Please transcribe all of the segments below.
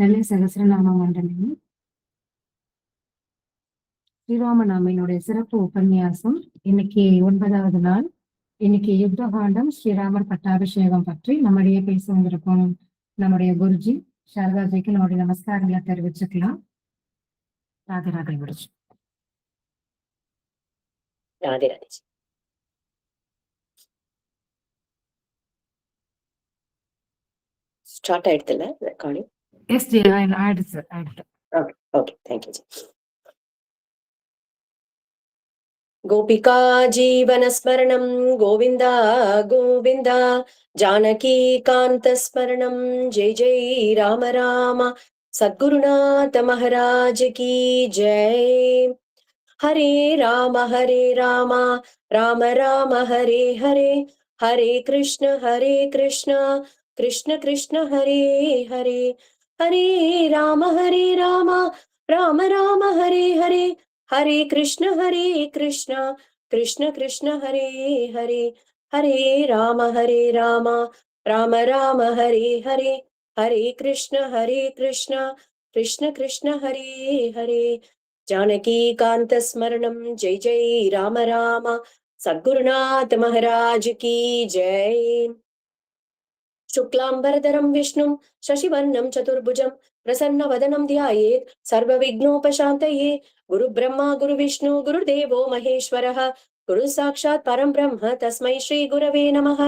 லலித சகஸ்ரநாம மண்டலம் ஸ்ரீராமநாமையினுடைய சிறப்பு உபன்யாசம். இன்னைக்கு 9வது நாள். இன்னைக்கு யுத்தகாண்டம் ஸ்ரீராமர் பட்டாபிஷேகம் பற்றி நம்முடைய பேச வந்திருக்கோம். நம்முடைய குருஜி சாரதாஜிக்கு நம்முடைய நமஸ்காரங்களை தெரிவிச்சுக்கலாம். ராதே ராதே குருஜி. ராதே ராதே. ஸ்டார்ட் ஆயிடுதுல ரெக்கார்டிங்? எஸ் ஜி, ஆயிடுச்சு. Okay okay, thank you ji. கோபிகா ஜீவன ஸ்மரணம் கோவிந்தா கோவிந்தா, ஜானகி காந்த ஸ்மரணம் ஜெய் ஜெய் ராம ராம, சத்குருநாத மகாராஜ் கி ஜெய். ஹரே ராம ராம ராம ஹரே ஹரே, ஹரே கிருஷ்ண கிருஷ்ண கிருஷ்ண ஹரே ஹரே, ஹரே ராம ராம ராம ஹரே ஹரே, ஹரே கிருஷ்ண கிருஷ்ண கிருஷ்ண ஹரே ஹரே, ஹரே ராம ராம ராம ஹரே ஹரே, ஹரே கிருஷ்ண கிருஷ்ண கிருஷ்ண ஹரே ஹரே. ஜானகி காந்த ஸ்மரணம் ஜெய் ஜெய் ராம ராம, சத்குருநாத் மகாராஜ் கி ஜெய். शुक्लांबरधरं विष्णुं शशिवर्णं चतुर्भुजं प्रसन्नवदनं ध्यायेत् सर्वविघ्नोपशान्तये. गुरुब्रह्मा गुरुविष्णु गुरुदेवो महेश्वरः, गुरु साक्षात् परं ब्रह्म तस्मै श्री गुरवे नमः.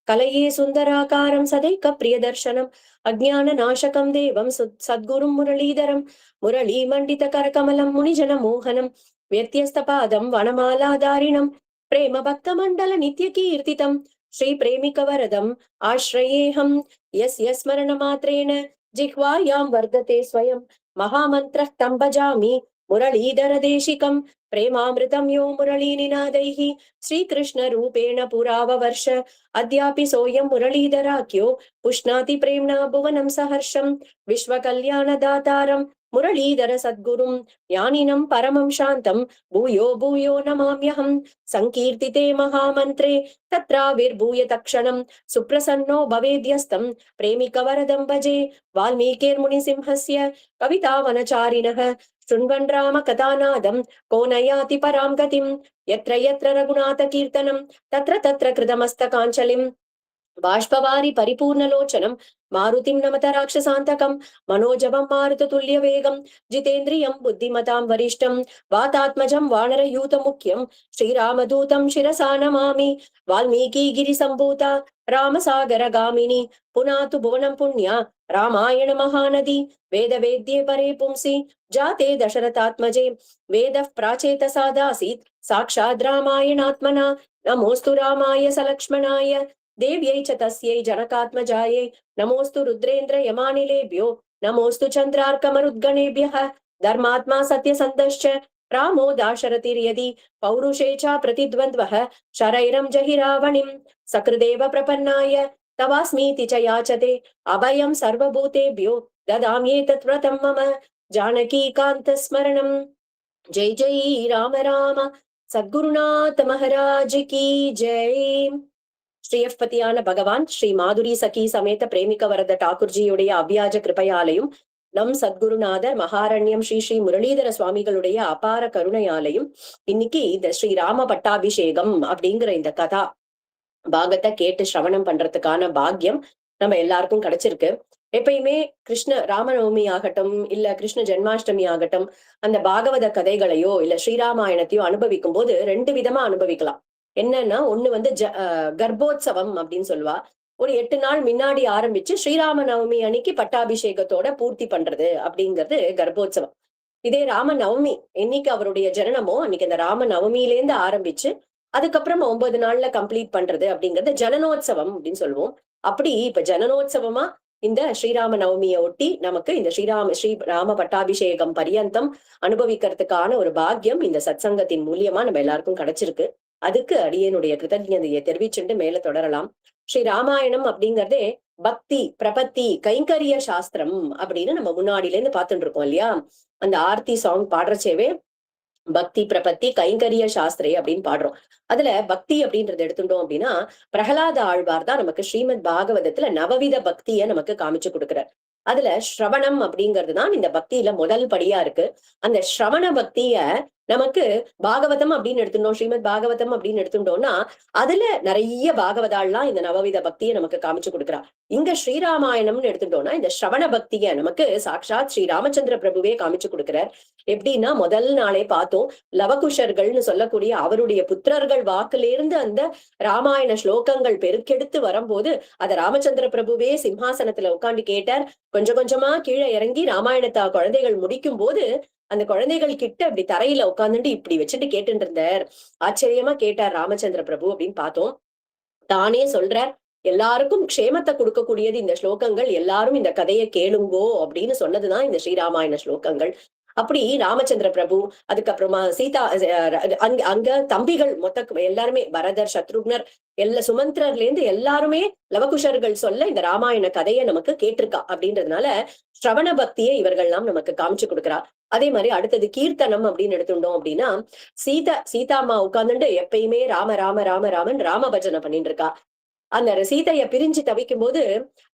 कलये सुन्दराकारं सदैकप्रियदर्शनम् अज्ञाननाशकं देवं सद्गुरुं मुरलीधरं, मुरलीमण्डितकरकमलं मुनिजनमोहनं, व्यत्यस्तपादं वनमालाधारिणं, प्रेमभक्तमण्डलनित्यकीर्तितं श्री प्रेमिकवरदम् आश्रयेऽहं. यस्य स्मरणमात्रेण जिह्वायां वर्धते स्वयं, महामन्त्रः तं भजामि मुरलीधरदेशिकं. प्रेमामृतं यो मुरलीनिनादैः श्रीकृष्णरूपेण पुराववर्ष, अद्यापि सोऽयं मुरलीधराख्यो पुष्णाति प्रेम्णा भुवनं सहर्षं. विश्वकल्याणदातारं मुरलीधर सद्गुरुं, ज्ञानिनं परमं शान्तं भूयो भूयो नमाम्यहं. संकीर्तिते महामन्त्रे तत्राविर्भूय तत्क्षणं, सुप्रसन्नो भवेद्यस्तं प्रेमिकवरदं भजे. वाल्मीकिर्मुनिसिंहस्य कवितावनचारिणः, शृण्वन् राम कथानादं को न याति परां गतिं. यत्र यत्र रघुनाथकीर्तनं तत्र तत्र कृतमस्तकाञ्चलिं. बाष्पवारि परिपूर्णलोचनं मारुतिं नमत राक्षसान्तकं, मनोजवं मारुततुल्यवेगं जितेन्द्रियं बुद्धिमतां वरिष्ठं. वातात्मजं वानरयूतमुख्यं श्रीरामदूतं शिरसा नमामि. वाल्मीकिगिरिसम्भूता रामसागरगामिनी, पुनातु भुवनं पुण्या रामायण महानदी. वेदवेद्ये परे पुंसि जाते दशरथात्मजे, वेदः प्राचेतसा दासीत् साक्षात् रामायणात्मना. नमोऽस्तु रामाय सलक्ष्मणाय देव्यै च तस्यै जनकात्मजायै, नमोऽस्तु रुद्रेन्द्र यमानिलेभ्यो, नमोऽस्तु चन्द्रार्कमरुद्गणेभ्यः. धर्मात्मा सत्यसन्धश्च रामो दाशरथिर्यदि, पौरुषे च प्रतिद्वन्द्वः शरैरं जहि रावणिं. सकृदेव प्रपन्नाय तवास्मीति च याचते, अभयं सर्वभूतेभ्यो ददाम्येतत् व्रतं मम. जानकीकान्त स्मरणं जय जय राम राम, सद्गुरुनाथ महाराज की जय. ஸ்ரீயப்பதியான பகவான் ஸ்ரீ மாதுரி சகி சமேத பிரேமிக வரத டாக்கூர்ஜியுடைய அவ்வியாஜ கிருபையாலையும், நம் சத்குருநாதர் மகாரண்யம் ஸ்ரீ ஸ்ரீ முரளிதர சுவாமிகளுடைய அபார கருணையாலையும் இன்னைக்கு இந்த ஸ்ரீ ராம பட்டாபிஷேகம் அப்படிங்கிற இந்த கதா பாகத்தை கேட்டு சிரவணம் பண்றதுக்கான பாக்கியம் நம்ம எல்லாருக்கும் கிடைச்சிருக்கு. எப்பயுமே கிருஷ்ண ராமநவமி ஆகட்டும், இல்ல கிருஷ்ண ஜென்மாஷ்டமி ஆகட்டும், அந்த பாகவத கதைகளையோ இல்ல ஸ்ரீராமாயணத்தையோ அனுபவிக்கும் போது 2 விதமா அனுபவிக்கலாம். என்னன்னா, ஒண்ணு வந்து கர்ப்போத்சவம் அப்படின்னு சொல்லுவா. ஒரு 8 நாள் முன்னாடி ஆரம்பிச்சு ஸ்ரீராம நவமி அன்னைக்கு பட்டாபிஷேகத்தோட பூர்த்தி பண்றது அப்படிங்கிறது கர்ப்போத்சவம். இதே ராம நவமி என்னைக்கு அவருடைய ஜனனமோ அன்னைக்கு அந்த ராம நவமியிலேருந்து ஆரம்பிச்சு அதுக்கப்புறம் 9 நாள்ல கம்ப்ளீட் பண்றது அப்படிங்கறது ஜனனோத்சவம் அப்படின்னு சொல்லுவோம். அப்படி இப்ப ஜனனோத்சவமா இந்த ஸ்ரீராம நவமியை ஒட்டி நமக்கு இந்த ஸ்ரீராம பட்டாபிஷேகம் பரியந்தம் அனுபவிக்கிறதுக்கான ஒரு பாக்கியம் இந்த சத்சங்கத்தின் மூலியமா நம்ம எல்லாருக்கும் கிடைச்சிருக்கு. அதுக்கு அடியனுடைய கிருதஜ்ஞதையை தெரிவிச்சுட்டு மேல தொடரலாம். ஸ்ரீ ராமாயணம் அப்படிங்கறதே பக்தி பிரபத்தி கைங்கரிய சாஸ்திரம் அப்படின்னு நம்ம முன்னாடில இருந்து பார்த்துட்டு இருக்கோம் இல்லையா. அந்த ஆர்த்தி சாங் பாடுறச்சேவே பக்தி பிரபத்தி கைங்கரிய சாஸ்திரே அப்படின்னு பாடுறோம். அதுல பக்தி அப்படின்றத எடுத்துட்டோம் அப்படின்னா, பிரகலாத ஆழ்வார் தான் நமக்கு ஸ்ரீமத் பாகவதத்துல நவவித பக்திய நமக்கு காமிச்சு கொடுக்கிறார். அதுல ஸ்ரவணம் அப்படிங்கிறதுதான் இந்த பக்தியில முதல் படியா இருக்கு. அந்த ஸ்ரவண பக்திய நமக்கு பாகவதம் அப்படின்னு எடுத்துட்டோம், ஸ்ரீமத் பாகவதம் அப்படின்னு எடுத்துட்டோம்னா அதுல நிறைய பாகவதாள்லாம் இந்த நவவித பக்தியை நமக்கு காமிச்சு கொடுக்குறா. இங்க ஸ்ரீராமாயணம்னு எடுத்துட்டோம்னா இந்த ஸ்ரவண பக்திய நமக்கு சாட்சாத் ஸ்ரீ ராமச்சந்திர பிரபுவே காமிச்சு கொடுக்கிறார். எப்படின்னா முதல் நாளே பார்த்தோம், லவகுஷர்கள்னு சொல்லக்கூடிய அவருடைய புத்திரர்கள் வாக்குலேருந்து அந்த ராமாயண ஸ்லோகங்கள் பெருக்கெடுத்து வரும்போது அத ராமச்சந்திர பிரபுவே சிம்ஹாசனத்துல உட்காந்து கேட்டார். கொஞ்சம் கொஞ்சமா கீழே இறங்கி ராமாயணத்தை குழந்தைகள் முடிக்கும் போது அந்த குழந்தைகள் கிட்ட அப்படி தரையில உட்காந்துட்டு இப்படி வச்சுட்டு கேட்டுட்டு இருந்தார். ஆச்சரியமா கேட்டார் ராமச்சந்திர பிரபு அப்படின்னு பார்த்தோம். தானே சொல்றார், எல்லாருக்கும் க்ஷேமத்தை கொடுக்கக்கூடியது இந்த ஸ்லோகங்கள், எல்லாரும் இந்த கதையை கேளுங்கோ அப்படின்னு சொன்னதுதான் இந்த ஸ்ரீராமாயண ஸ்லோகங்கள். அப்படி ராமச்சந்திர பிரபு, அதுக்கப்புறமா சீதா, அங்க தம்பிகள் மொத்த எல்லாருமே பரதர், சத்ருக்னர், சுமந்திரர்ல இருந்து எல்லாருமே லவகுஷர்கள் சொல்ல இந்த ராமாயண கதையை நமக்கு கேட்டிருக்கா. அப்படின்றதுனால ஸ்ரவண பக்தியை இவர்கள்லாம் நமக்கு காமிச்சு கொடுக்குறா. அதே மாதிரி அடுத்தது கீர்த்தனம் அப்படின்னு எடுத்துட்டோம் அப்படின்னா சீதாமா உட்கார்ந்துட்டு எப்பயுமே ராம ராம ராம ராமன் ராம பஜனை பண்ணிட்டு இருக்கா. அந்த சீதைய பிரிஞ்சு தவிக்கும் போது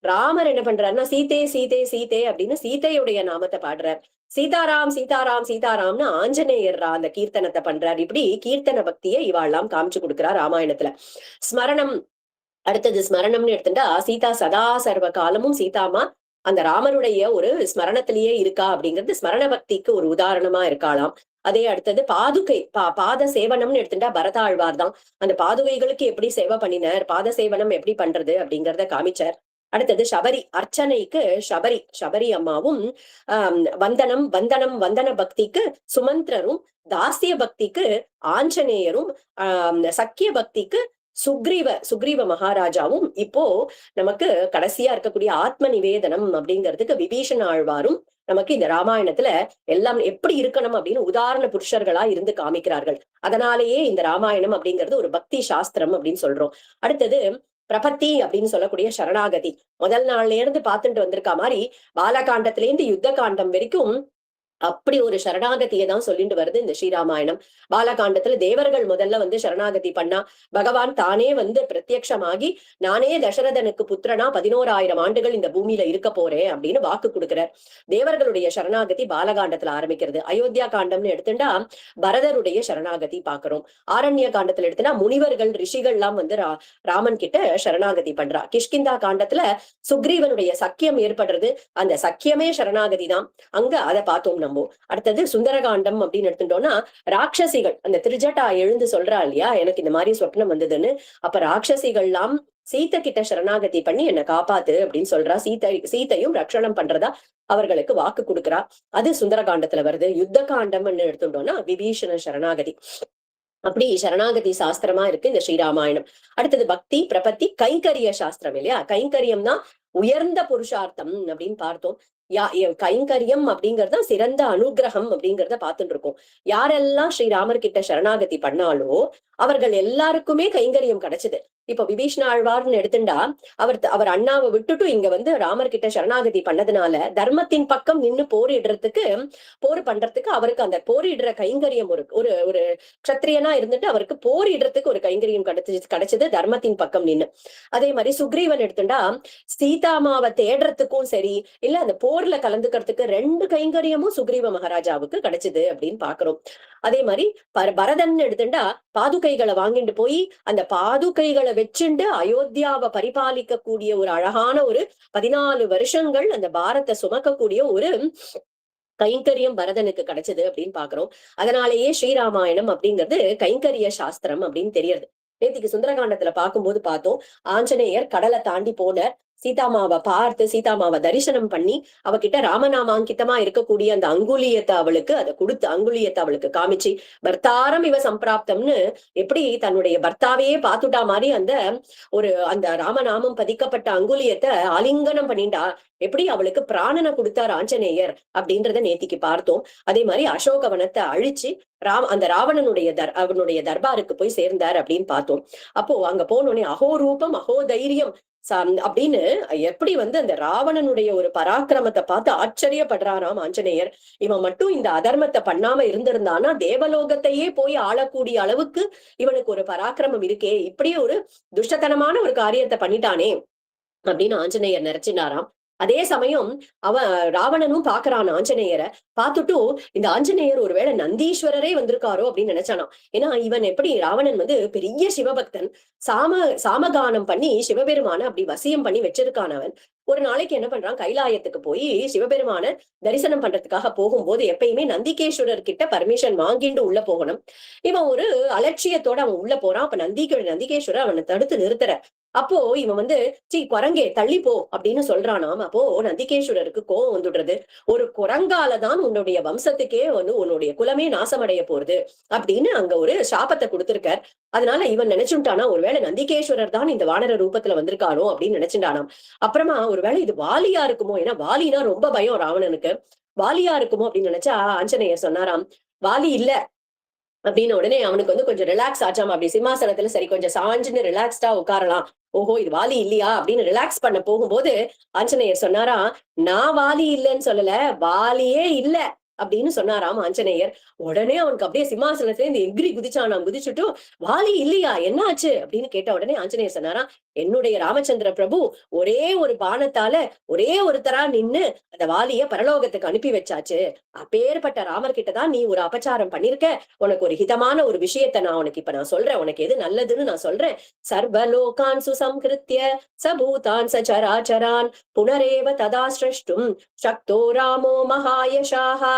ராமர் என்ன பண்றாருன்னா சீதே சீதே சீதே அப்படின்னு சீதையுடைய நாமத்தை பாடுறார். சீதாராம் சீதாராம் சீதாராம்னு ஆஞ்சநேயர் அந்த கீர்த்தனத்தை பண்றார். இப்படி கீர்த்தன பக்தியை இவாள்லாம் காமிச்சு கொடுக்குறா ராமாயணத்துல. ஸ்மரணம், அடுத்தது ஸ்மரணம்னு எடுத்துட்டா சீதா சதா சர்வ காலமும் சீதாமா அந்த ராமருடைய ஒரு ஸ்மரணத்திலேயே இருக்கா அப்படிங்கிறது ஸ்மரண பக்திக்கு ஒரு உதாரணமா இருக்காளாம். அதே அடுத்தது பாதுகை பாத சேவனம்னு எடுத்துட்டா பரதாழ்வார் தான் அந்த பாதுகைகளுக்கு எப்படி சேவை பண்ணினார், பாத சேவனம் எப்படி பண்றது அப்படிங்கறத காமிச்சார். அடுத்தது சபரி, அர்ச்சனைக்கு சபரி அம்மாவும், வந்தனம் வந்தனம் வந்தன பக்திக்கு சுமந்திரரும், தாசிய பக்திக்கு ஆஞ்சநேயரும், சக்கிய பக்திக்கு சுக்ரீவ மகாராஜாவும், இப்போ நமக்கு கடைசியா இருக்கக்கூடிய ஆத்ம நிவேதனம் அப்படிங்கிறதுக்கு விபீஷண ஆழ்வாரும் நமக்கு இந்த ராமாயணத்துல எல்லாம் எப்படி இருக்கணும் அப்படின்னு உதாரண புருஷர்களா இருந்து காமிக்கிறார்கள். அதனாலேயே இந்த ராமாயணம் அப்படிங்கிறது ஒரு பக்தி சாஸ்திரம் அப்படின்னு சொல்றோம். அடுத்தது பிரபத்தி அப்படின்னு சொல்லக்கூடிய சரணாகதி. முதல் நாள்ல இருந்து பார்த்துட்டு வந்திருக்கா மாதிரி பாலகாண்டத்துல இருந்து யுத்த காண்டம் வரைக்கும் அப்படி ஒரு சரணாகதியை தான் சொல்லிட்டு வருது இந்த ஸ்ரீராமாயணம். பாலகாண்டத்துல தேவர்கள் முதல்ல வந்து சரணாகதி பண்ணா பகவான் தானே வந்து பிரத்யக்ஷமாகி நானே தசரதனுக்கு புத்திரனா 11,000 ஆண்டுகள் இந்த பூமியில இருக்க போறேன் அப்படின்னு வாக்கு கொடுக்கிறார். தேவர்களுடைய சரணாகதி பாலகாண்டத்துல ஆரம்பிக்கிறது. அயோத்தியா காண்டம்னு எடுத்துட்டா பரதருடைய சரணாகதி பாக்குறோம். ஆரண்ய காண்டத்துல எடுத்துனா முனிவர்கள் ரிஷிகள்லாம் வந்து ராமன் கிட்ட சரணாகதி பண்றா. கிஷ்கிந்தா காண்டத்துல சுக்ரீவனுடைய சக்கியம் ஏற்படுறது, அந்த சக்கியமே சரணாகதி தான். அங்க அதை பார்த்தோம். அடுத்தது சுந்தரகாண்டம் அப்படின்னு எடுத்துட்டோம்னா ராட்சசிகள், அந்த திருஜட்டா எழுந்து சொல்றா இல்லையா, எனக்கு இந்த மாதிரி சொப்னம் வந்ததுன்னு. அப்ப ராட்சசிகள்லாம் சீத்தை கிட்ட சரணாகதி பண்ணி என்னை காப்பாத்து அப்படின்னு சொல்றா. சீத்தையும் ரட்சணம் பண்றதா அவர்களுக்கு வாக்கு கொடுக்குறா. அது சுந்தரகாண்டத்துல வருது. யுத்த காண்டம்னு எடுத்துட்டோம்னா விபீஷண சரணாகதி. அப்படி சரணாகதி சாஸ்திரமா இருக்கு இந்த ஸ்ரீராமாயணம். அடுத்தது பக்தி, பிரபத்தி, கைங்கரிய சாஸ்திரம் இல்லையா. கைங்கரியம் தான் உயர்ந்த புருஷார்த்தம் அப்படின்னு பார்த்தோம். கைங்கரியம் அப்படிங்கறத சிறந்த அனுகிரகம் அப்படிங்கறத பார்த்துட்டு இருக்கோம். யாரெல்லாம் ஸ்ரீராமர் கிட்ட சரணாகதி பண்ணாலோ அவர்கள் எல்லாருக்குமே கைங்கரியம் கிடைச்சது. இப்ப விபீஷண ஆழ்வார்னு எடுத்துட்டா அவர் அண்ணாவை விட்டுட்டு இங்க வந்து ராமர் கிட்ட சரணாகதி பண்ணதுனால தர்மத்தின் பக்கம் நின்னு போர் பண்றதுக்கு அவருக்கு அந்த போரிடுற கைங்கரியம் ஒரு ஒரு க்ஷத்ரியனா இருந்துட்டு அவருக்கு போரிடுறதுக்கு ஒரு கைங்கரியம் கிடைச்சது தர்மத்தின் பக்கம் நின்னு. அதே மாதிரி சுக்ரீவன் எடுத்துட்டா சீதாமாவை தேடுறதுக்கும் சரி இல்ல அந்த போர்ல கலந்துக்கிறதுக்கு 2 கைங்கரியமும் சுக்ரீவ மகாராஜாவுக்கு கிடைச்சது அப்படின்னு பாக்குறோம். அதே மாதிரி பரதன் எடுத்துட்டா பாதுகைகளை வாங்கிட்டு போய் அந்த பாதுகைகளை வச்சுண்டு அயோத்தியாவை பரிபாலிக்க கூடிய ஒரு அழகான ஒரு 14 வருஷங்கள் அந்த பாரத்தை சுமக்கக்கூடிய ஒரு கைங்கரியம் பரதனுக்கு கிடைச்சது அப்படின்னு பாக்குறோம். அதனாலேயே ஸ்ரீராமாயணம் அப்படிங்கிறது கைங்கரிய சாஸ்திரம் அப்படின்னு தெரியறது. நேத்திக்கு சுந்தரகாண்டத்துல பார்க்கும்போது பார்த்தோம், ஆஞ்சநேயர் கடலை தாண்டி போனார். சீதாமாவை பார்த்து சீதாமாவை தரிசனம் பண்ணி அவகிட்ட ராமநாமாங்கிதமா இருக்கக்கூடிய அந்த அங்குலியத்தை அவளுக்கு அதை கொடுத்து அங்குலியத்தை அவளுக்கு காமிச்சு பர்த்தாரம் இவ சம்பிராப்தம்னு எப்படி தன்னுடைய பர்த்தாவையே பார்த்துட்டா மாதிரி அந்த ராமநாமம் பதிக்கப்பட்ட அங்குலியத்தை ஆலிங்கனம் பண்ணிட்டா, எப்படி அவளுக்கு பிராணனை கொடுத்தார் ஆஞ்சநேயர் அப்படின்றத நேத்திக்கு பார்த்தோம். அதே மாதிரி அசோகவனத்தை அழிச்சு அந்த அவனுடைய தர்பாருக்கு போய் சேர்ந்தார் அப்படின்னு பார்த்தோம். அப்போ அங்க போனோடனே அகோரூபம் அகோதைரியம் அப்படின்னு எப்படி வந்து அந்த ராவணனுடைய ஒரு பராக்கிரமத்தை பார்த்து ஆச்சரியப்படுறாராம் ஆஞ்சநேயர். இவன் மட்டும் இந்த அதர்மத்தை பண்ணாம இருந்திருந்தானா தேவலோகத்தையே போய் ஆளக்கூடிய அளவுக்கு இவனுக்கு ஒரு பராக்கிரமம் இருக்கே, இப்படியே ஒரு துஷ்டத்தனமான ஒரு காரியத்தை பண்ணிட்டானே அப்படின்னு ஆஞ்சநேயர் நினைச்சினாராம். அதே சமயம் அவன் ராவணனும் பாக்குறான் ஆஞ்சநேயரை. பார்த்துட்டு இந்த ஆஞ்சநேயர் ஒருவேளை நந்தீஸ்வரரே வந்திருக்காரோ அப்படின்னு நினைச்சானாம். ஏன்னா இவன் எப்படி ராவணன் பெரிய சிவபக்தன், சாமகானம் பண்ணி சிவபெருமான அப்படி வசியம் பண்ணி வச்சிருக்கான் அவன். ஒரு நாளைக்கு என்ன பண்றான், கைலாயத்துக்கு போய் சிவபெருமான தரிசனம் பண்றதுக்காக போகும்போது எப்பயுமே நந்திகேஸ்வரர் கிட்ட பர்மிஷன் வாங்கிட்டு உள்ள போகணும். இவன் ஒரு அலட்சியத்தோட அவன் உள்ள போறான். அப்ப நந்திகேஸ்வரர் அவனை தடுத்து நிறுத்துற. அப்போ இவன் குரங்கே தள்ளி போ அப்படின்னு சொல்றானாம். அப்போ நந்திகேஸ்வரருக்கு கோவம் வந்துடுறது. ஒரு குரங்காலதான் உன்னுடைய வம்சத்துக்கே உன்னுடைய குலமே நாசமடைய போறது அப்படின்னு அங்க ஒரு சாபத்தை கொடுத்திருக்கார். அதனால இவன் நினைச்சுட்டானா ஒருவேளை நந்திகேஸ்வரர் தான் இந்த வானர ரூபத்துல வந்திருக்காரோ அப்படின்னு நினைச்சுட்டானாம். அப்புறமா ஒருவேளை இது வாலியா இருக்குமோ, ஏன்னா வாலினா ரொம்ப பயம் ராவணனுக்கு, வாலியா இருக்குமோ அப்படின்னு நினைச்சா ஆஞ்சநேயர் சொன்னாராம், வாலி இல்ல அப்படின்னு. உடனே அவனுக்கு கொஞ்சம் ரிலாக்ஸ் ஆச்சாம். அப்படி சிம்மாசனத்துல சரி கொஞ்சம் சாஞ்சுன்னு ரிலாக்ஸ்டா உட்காரலாம். ஓஹோ இது வாலி இல்லையா அப்படின்னு ரிலாக்ஸ் பண்ண போகும்போது ஆஞ்சநேயர் சொன்னாராம், நான் வாலி இல்லைன்னு சொல்லல, வாலியே இல்ல அப்படின்னு சொன்னாராம் ஆஞ்சநேயர். உடனே அவனுக்கு அப்படியே சிம்மாசனத்துல இந்த எகிரி குதிச்சானாம். குதிச்சுட்டு வாலி இல்லையா என்ன ஆச்சு அப்படின்னு கேட்ட உடனே ஆஞ்சநேயர் சொன்னாராம், என்னுடைய ராமச்சந்திர பிரபு ஒரே ஒரு பானத்தால ஒரே ஒருத்தரா நின்னு அந்த வாலிய பரலோகத்துக்கு அனுப்பி வச்சாச்சு. அப்பேற்பட்ட ராமர் கிட்டதான் நீ ஒரு அபச்சாரம் பண்ணிருக்க. உனக்கு ஒரு ஹிதமான ஒரு விஷயத்த நான் உனக்கு இப்ப நான் சொல்றேன், உனக்கு எது நல்லதுன்னு நான் சொல்றேன். சர்வலோகான் சுசம்கிருத்ய சபூதான் சராச்சரான் புனரேவ ததா சிருஷ்டும் சக்தோ ராமோ மகாயசாஹா.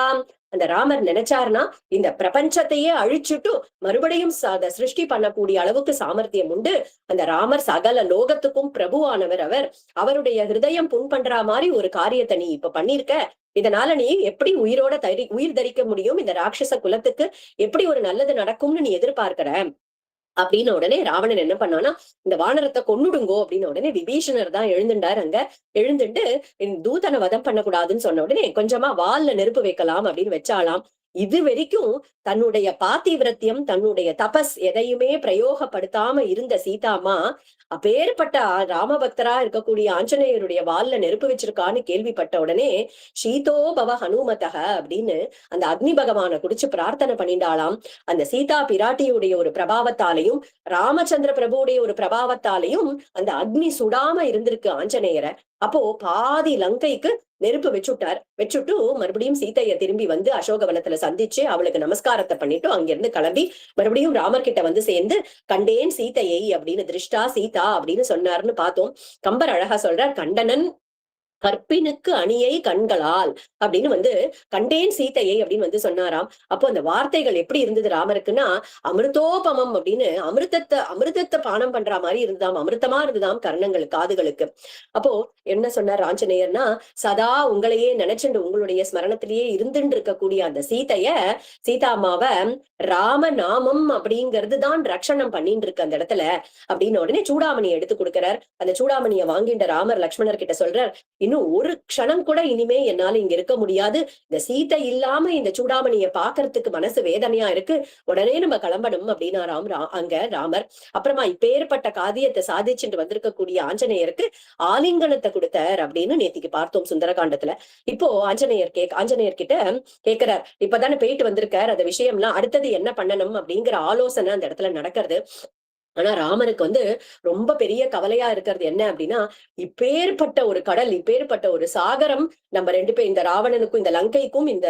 அந்த ராமர் நினைச்சார்னா இந்த பிரபஞ்சத்தையே அழிச்சுட்டு மறுபடியும் அதை சிருஷ்டி பண்ணக்கூடிய அளவுக்கு சாமர்த்தியம் உண்டு. அந்த ராமர் சகல லோகத்துக்கும் பிரபுவானவர். அவருடைய ஹிருதயம் புண் பண்ற மாதிரி ஒரு காரியத்தை நீ இப்ப பண்ணிருக்க. இதனால நீ எப்படி உயிரோட உயிர் தரிக்க முடியும், இந்த ராட்சச குலத்துக்கு எப்படி ஒரு நல்லது நடக்கும்னு நீ எதிர்பார்க்கிற அப்படின்னு உடனே ராவணன் என்ன பண்ணானா, இந்த வானரத்தை கொன்னுடுங்கோ அப்படின்னு உடனே விபீஷணர் தான் எழுந்துட்டார். அங்க எழுந்துட்டு தூதனை வதம் பண்ணக்கூடாதுன்னு சொன்ன உடனே கொஞ்சமா வால்ல நெருப்பு வைக்கலாம் அப்படின்னு வச்சாலாம். இது வரைக்கும் தன்னுடைய பாத்திவிரத்தியம் தன்னுடைய தபஸ் எதையுமே பிரயோகப்படுத்தாம இருந்த சீதாமா அப்பேற்பட்ட ராமபக்தரா இருக்கக்கூடிய ஆஞ்சநேயருடைய வால்ல நெருப்பு வச்சிருக்கான்னு கேள்விப்பட்ட உடனே சீதோ பவ ஹனுமதக அப்படின்னு அந்த அக்னி பகவானை குடிச்சு பிரார்த்தனை பண்ணிண்டாளாம். அந்த சீதா பிராட்டியுடைய ஒரு பிரபாவத்தாலையும் ராமச்சந்திர பிரபுடைய ஒரு பிரபாவத்தாலையும் அந்த அக்னி சுடாம இருந்திருக்கு ஆஞ்சநேயரை. அப்போ பாதி லங்கைக்கு நெருப்பு வச்சுட்டு மறுபடியும் சீதைய திரும்பி அசோகவனத்துல சந்திச்சு அவளுக்கு நமஸ்காரத்தை பண்ணிட்டு அங்கிருந்து கிளம்பி மறுபடியும் ராமர் கிட்ட சேர்ந்து கண்டேன் சீதையை அப்படின்னு திருஷ்டா சீதா அப்படின்னு சொன்னார்னு பார்த்தோம். கம்பர் அழகா சொல்றார், கண்டனன் கற்பினுக்கு அணியை கண்களால் அப்படின்னு கண்டேன் சீதையை அப்படின்னு சொன்னாராம். அப்போ அந்த வார்த்தைகள் எப்படி இருந்தது ராமருக்குன்னா, அமிர்தோபமம் அப்படின்னு அமிர்தத்தை பானம் பண்ற மாதிரி இருந்ததாம், அமிர்தமா இருந்ததாம் கர்ணங்களுக்கு காதுகளுக்கு. அப்போ என்ன சொன்னார் ஆஞ்சநேயர்னா, சதா உங்களையே நினைச்சுண்டு உங்களுடைய ஸ்மரணத்திலேயே இருந்துட்டு இருக்கக்கூடிய அந்த சீதாமாவ ராம நாமம் அப்படிங்கிறது தான் ரட்சணம் பண்ணிட்டு இருக்கு அந்த இடத்துல அப்படின்னு உடனே சூடாமணியை எடுத்து கொடுக்கிறார். அந்த சூடாமணியை வாங்கிட்ட ராமர் லக்ஷ்மணர் கிட்ட சொல்றார், இன்னும் ஒரு க்ஷணம் கூட இனிமே என்னால இங்க இருக்க முடியாது, இந்த சீதை இல்லாம இந்த சூடாமணியை பாக்குறதுக்கு மனசு வேதனையா இருக்கு, உடனே நம்ம கிளம்பணும் அப்படின்னா அங்க ராமர். அப்புறமா இப்பேற்பட்ட காரியத்தை சாதிச்சுட்டு வந்திருக்கக்கூடிய ஆஞ்சநேயருக்கு ஆலிங்கனத்தை கொடுத்தார் அப்படின்னு நேத்திக்கு பார்த்தோம் சுந்தரகாண்டத்துல. இப்போ ஆஞ்சநேயர் கிட்ட கேட்கிறார், இப்பதானே போயிட்டு வந்திருக்கார், அந்த விஷயம்லாம் அடுத்தது என்ன பண்ணணும் அப்படிங்கிற ஆலோசனை அந்த இடத்துல நடக்கிறது. ஆனா ராமனுக்கு ரொம்ப பெரிய கவலையா இருக்கிறது என்ன அப்படின்னா, இப்பேற்பட்ட ஒரு கடல், இப்பேற்பட்ட ஒரு சாகரம் நம்ம ரெண்டு பேர் இந்த ராவணனுக்கும் இந்த லங்கைக்கும் இந்த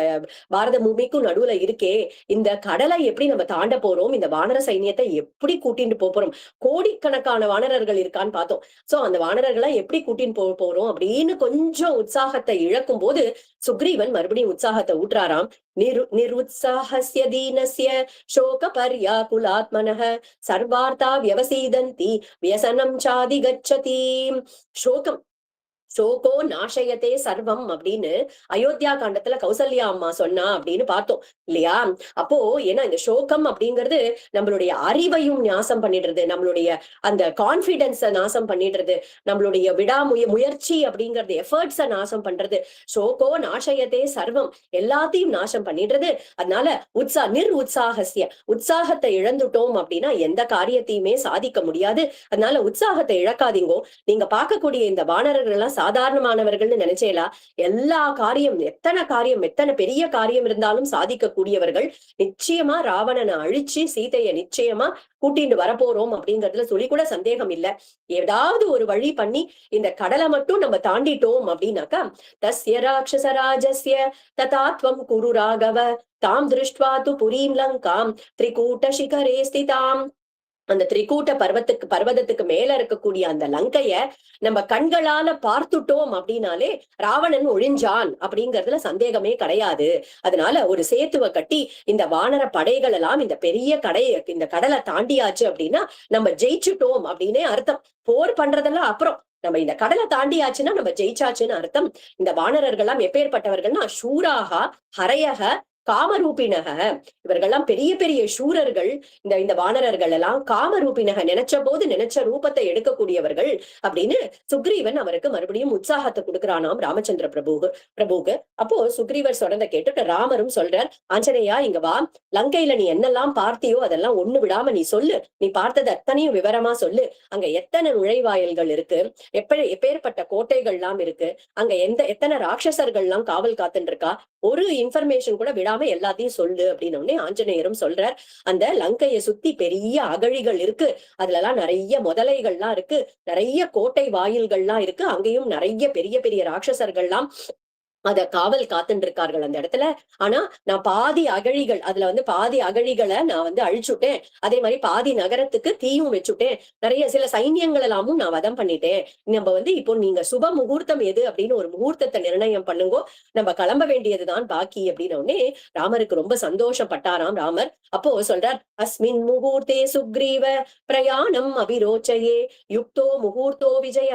பாரத பூமிக்கும் நடுவுல இருக்கே, இந்த கடலை எப்படி நம்ம தாண்ட போறோம், இந்த வானர சைன்யத்தை எப்படி கூட்டிட்டு போறோம், கோடிக்கணக்கான வானரர்கள் இருக்கான்னு பார்த்தோம். சோ அந்த வானரர்களை எப்படி கூட்டின்னு போறோம் அப்படின்னு கொஞ்சம் உற்சாகத்தை இழக்கும் போது சுக்ரீவன் மறுபடியும் உற்சாகத்தை ஊற்றாராம். நிருத்சாஹஸ்ய தீனஸ்ய சோக பர்யாகுலாத்மனஹ சர்வார்த்தா வியவசீதந்தி வியசனம் சாதி கச்சதி. சோகோ நாசயத்தே சர்வம் அப்படின்னு அயோத்தியா காண்டத்துல கௌசல்யா அம்மா சொன்னா அப்படின்னு பார்த்தோம் இல்லையா. அப்போ ஏன்னா இந்த சோகம் அப்படிங்கிறது நம்மளுடைய அறிவையும் நாசம் பண்ணிடுறது, நம்மளுடைய அந்த கான்பிடன்ஸ நாசம் பண்ணிடுறது, நம்மளுடைய முயற்சி அப்படிங்கிறது எஃபர்ட்ஸ நாசம் பண்றது. சோகோ நாசயத்தே சர்வம், எல்லாத்தையும் நாசம் பண்ணிடுறது. அதனால உற்சாகஸ்ய உற்சாகத்தை இழந்துட்டோம் அப்படின்னா எந்த காரியத்தையுமே சாதிக்க முடியாது. அதனால உற்சாகத்தை இழக்காதீங்கோ. நீங்க பார்க்கக்கூடிய இந்த வானரர்கள் எல்லாம் சாதாரணமானவர்கள்னு நினைச்சேலா? எல்லா காரியம், எத்தனை பெரிய காரியம் இருந்தாலும் சாதிக்க கூடியவர்கள். நிச்சயமா ராவணனை அழிச்சு சீதையை நிச்சயமா கூட்டிட்டு வரப்போறோம் அப்படிங்கறதுல சொல்லி கூட சந்தேகம் இல்ல. ஏதாவது ஒரு வழி பண்ணி இந்த கடலை மட்டும் நம்ம தாண்டிட்டோம் அப்படின்னாக்கா, தஸ்ய ராட்சசராஜஸ்ய ததாத்வம் குரு ராகவ தாம் திருஷ்டுவா து புரீம் லங்காம் திரிகூட்ட சிகரே ஸ்திதாம். அந்த திரிகூட்ட பர்வதத்துக்கு மேல இருக்கக்கூடிய அந்த லங்கைய நம்ம கண்களால பார்த்துட்டோம் அப்படின்னாலே ராவணன் ஒழிஞ்சான் அப்படிங்கறதுல சந்தேகமே கிடையாது. அதனால ஒரு சேத்துவ கட்டி இந்த வானர படைகள் எல்லாம் இந்த கடலை தாண்டியாச்சு அப்படின்னா நம்ம ஜெயிச்சுட்டோம் அப்படின்னே அர்த்தம். போர் பண்றதெல்லாம் அப்புறம், நம்ம இந்த கடலை தாண்டியாச்சுன்னா நம்ம ஜெயிச்சாச்சுன்னு அர்த்தம். இந்த வானரர்கள்லாம் எப்பேற்பட்டவர்கள்னா சூராகா ஹரையக காமரூபினக, இவர்கள்லாம் பெரிய பெரிய சூரர்கள். இந்த வானரர்கள் எல்லாம் காமரூபினக, நினைச்ச போது நினைச்ச ரூபத்தை எடுக்கக்கூடியவர்கள் அப்படின்னு சுக்ரீவன் அவருக்கு மறுபடியும் உற்சாகத்தை கொடுக்கிறானாம் ராமச்சந்திர பிரபுக்கு. அப்போ சுக்ரீவர் சொல்றத கேட்டுட்டு ராமரும் சொல்றார், ஆஞ்சநேயா இங்க வா, லங்கையில நீ என்னெல்லாம் பார்த்தியோ அதெல்லாம் ஒண்ணு விடாம நீ சொல்லு, நீ பார்த்தது அத்தனையும் விவரமா சொல்லு. அங்க எத்தனை நுழைவாயில்கள் இருக்கு, எப்பேற்பட்ட கோட்டைகள்லாம் இருக்கு, அங்க எத்தனை ராட்சசர்கள்லாம் காவல் காத்துட்டு இருக்கா, ஒரு இன்ஃபர்மேஷன் கூட விடாம எல்லாத்தையும் சொல்லு அப்படின்னு ஆஞ்சநேயரும் சொல்றார். அந்த லங்கையை சுத்தி பெரிய அகழிகள் இருக்கு, அதுல எல்லாம் நிறைய முதலைகள்லாம் இருக்கு, நிறைய கோட்டை வாயில்கள்லாம் இருக்கு, அங்கேயும் நிறைய பெரிய பெரிய ராட்சசர்கள்லாம் அத காவல் காத்துட்டு இருக்கார்கள் அந்த இடத்துல. ஆனா நான் பாதி அகழிகள், அதுல பாதி அகழிகளை நான் அழிச்சுட்டேன். அதே மாதிரி பாதி நகரத்துக்கு தீயும் வச்சுட்டேன். நிறைய சில சைன்யங்கள் எல்லாமும் நான் வதம் பண்ணிட்டேன். நம்ம இப்போ நீங்க சுப முகூர்த்தம் எது அப்படின்னு ஒரு முகூர்த்தத்தை நிர்ணயம் பண்ணுங்கோ, நம்ம கிளம்ப வேண்டியதுதான் பாக்கி அப்படின்னு உடனே ராமருக்கு ரொம்ப சந்தோஷப்பட்டாராம் ராமர். அப்போ சொல்றார், அஸ்மின் முகூர்த்தே சுக்ரீவ பிரயாணம் அபிரோச்சயே யுக்தோ முகூர்த்தோ விஜய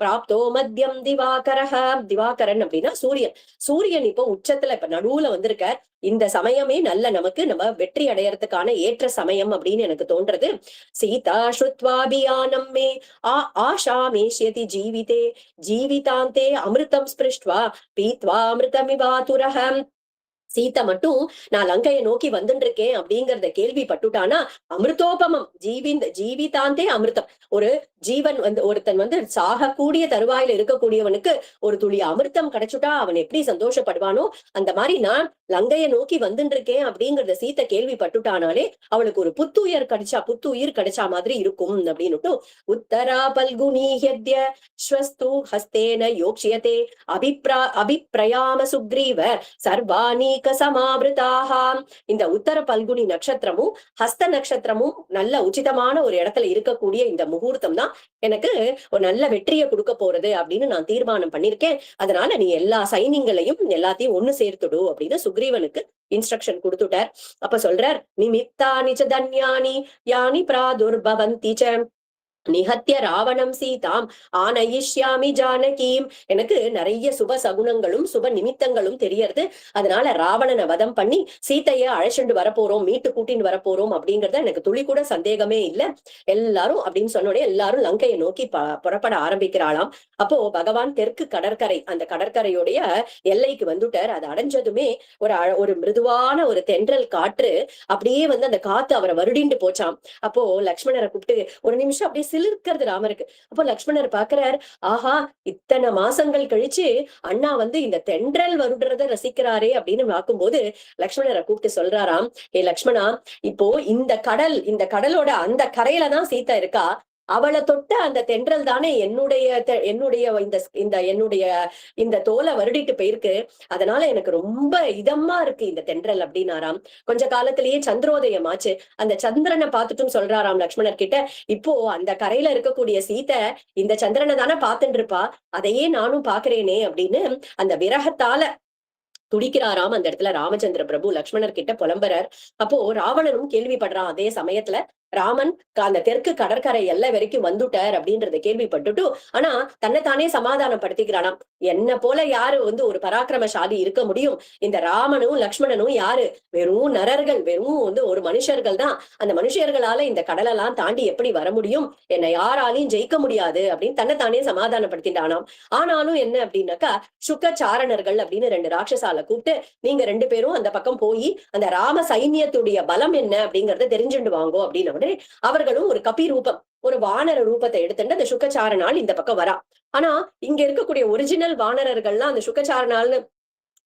பிராப்தோ மத்தியம் திவாகரஹ. திவாகரன் அப்படின்னா சூரியன் இப்போ உச்சத்துல இப்ப நடுவுல வந்திருக்க. இந்த சமயமே நல்ல நம்ம வெற்றி அடையறதுக்கான ஏற்ற சமயம் அப்படின்னு எனக்கு தோன்றது. சீதா ஸ்ருத்வாபியானம் மே ஆஷாமேஷ்யதி ஜீவிதே ஜீவிதாந்தே அமிர்தம் ஸ்பிருஷ்ட்வா பீத்வா அமிர்தமிவாதுரஹம். சீத்தை மட்டும் நான் லங்கையை நோக்கி வந்துட்டு இருக்கேன் அப்படிங்கறத கேள்விப்பட்டுட்டானா அமிர்தோபமம் ஜீவிதாந்தே அமிர்தம். ஒரு ஜீவன் ஒருத்தன் சாகக்கூடிய தருவாயில இருக்கக்கூடியவனுக்கு ஒரு துளி அமிர்தம் கிடைச்சுட்டா அவன் எப்படி சந்தோஷப்படுவானோ அந்த மாதிரி நான் லங்கையை நோக்கி வந்துட்டு இருக்கேன் அப்படிங்கறத சீத்தை கேள்விப்பட்டுட்டானாலே அவளுக்கு ஒரு புத்துயிர் கிடைச்சா மாதிரி இருக்கும் அப்படின்னுட்டு உத்தரா பல்குனி ஹ்யத்ய ஸ்வஸ்து ஹஸ்தேன யோக்ஷியதே அபிப்ரயாம சுக்ரீவ சர்வாணி சமாவிருதாகாம். இந்த உத்தர பல்குனி நட்சத்திரமும் ஹஸ்த நட்சத்திரமும் நல்ல உச்சிதமான ஒரு இடத்துல இருக்கக்கூடிய இந்த முகூர்த்தம் தான் எனக்கு ஒரு நல்ல வெற்றியை கொடுக்க போறது அப்படின்னு நான் தீர்மானம் பண்ணிருக்கேன். அதனால நீ எல்லா சைனிங்களையும் எல்லாத்தையும் ஒண்ணு சேர்த்துடு அப்படின்னு சுக்ரீவனுக்கு இன்ஸ்ட்ரக்ஷன் கொடுத்துட்டார். அப்ப சொல்றார், நிமித்தானி ச தன்யானி யானி பிராதுர்பவந்தி ச நிஹத்ய ராவணம் சீதாம் ஆனயிஷ்யாமி ஜானகீம். எனக்கு நிறைய சுப சகுனங்களும் சுப நிமித்தங்களும் தெரியறது. அதனால ராவணனை வதம் பண்ணி சீத்தைய அழைச்சிட்டு வரப்போறோம், மீட்டு கூட்டின்னு வரப்போறோம் அப்படிங்கறத எனக்கு துளி கூட சந்தேகமே இல்லை. எல்லாரும் அப்படின்னு சொன்னோடனே எல்லாரும் லங்கையை நோக்கி புறப்பட ஆரம்பிக்கிறாளாம். அப்போ பகவான் தெற்கு கடற்கரை, அந்த கடற்கரையுடைய எல்லைக்கு வந்துட்டார். அது அடைஞ்சதுமே ஒரு மிருதுவான ஒரு தென்றல் காற்று அப்படியே அந்த காத்து அவரை வருடிண்டு போச்சாம். அப்போ லக்ஷ்மணரை கூப்பிட்டு ஒரு நிமிஷம் அப்படியே சிலிர்க்கிறது ராமருக்கு. அப்போ லக்ஷ்மணர் பாக்குறார், ஆஹா இத்தனை மாசங்கள் கழிச்சு அண்ணா இந்த தென்றல் வருடுறத ரசிக்கிறாரே அப்படின்னு பார்க்கும்போது லக்ஷ்மணரை கூப்பிட்டு சொல்றாராம், ஏ லக்ஷ்மணா, இப்போ இந்த கடலோட அந்த கரையில தான் சீதா இருக்கா, அவளை தொட்ட அந்த தென்றல் தானே இந்த தோலை வருடிட்டு போயிருக்கு. அதனால எனக்கு ரொம்ப இதமா இருக்கு இந்த தென்றல் அப்படின்னாராம். கொஞ்ச காலத்திலேயே சந்திரோதயம் ஆச்சு. அந்த சந்திரனை பார்த்துட்டும் சொல்றாராம் லக்ஷ்மணர் கிட்ட, இப்போ அந்த கரையில இருக்கக்கூடிய சீதை இந்த சந்திரனை தானே பார்த்துட்டு இருப்பா, அதையே நானும் பாக்குறேனே அப்படின்னு அந்த விரகத்தால துடிக்கிறாராம். அந்த இடத்துல ராமச்சந்திர பிரபு லக்ஷ்மணர் கிட்ட புலம்புறார். அப்போ ராவணனும் கேள்விப்படுறான். அதே சமயத்துல ராமன் அந்த தெற்கு கடற்கரை எல்லை வரைக்கும் வந்துட்டார் அப்படின்றத கேள்விப்பட்டுட்டு, ஆனா தன்னைத்தானே சமாதானப்படுத்திக்கிறானாம். என்ன போல யாரு ஒரு பராக்கிரமசாலி இருக்க முடியும்? இந்த ராமனும் லக்ஷ்மணனும் யாரு? வெறும் நரர்கள், வெறும் ஒரு மனுஷர்கள் தான். அந்த மனுஷர்களால இந்த கடலெல்லாம் தாண்டி எப்படி வர முடியும்? என்னை யாராலையும் ஜெயிக்க முடியாது அப்படின்னு தன்னைத்தானே சமாதானப்படுத்திட்டானாம். ஆனாலும் என்ன அப்படின்னாக்கா, சுக்கச்சாரணர்கள் அப்படின்னு 2 ராட்சசால கூப்பிட்டு, நீங்க 2 பேரும் அந்த பக்கம் போய் அந்த ராம சைன்யத்துடைய பலம் என்ன அப்படிங்கறத தெரிஞ்சுட்டு வாங்கோ அப்படின்னு அவர்களும் ஒரு கபி ரூபம், ஒரு வானர ரூபத்தை எடுத்துட்டு அந்த சுக்கச்சாரனால் இந்த பக்கம் வரா. ஆனா இங்க இருக்கக்கூடிய ஒரிஜினல் வானரர்கள்லாம் அந்த சுக்கச்சாரனால்னு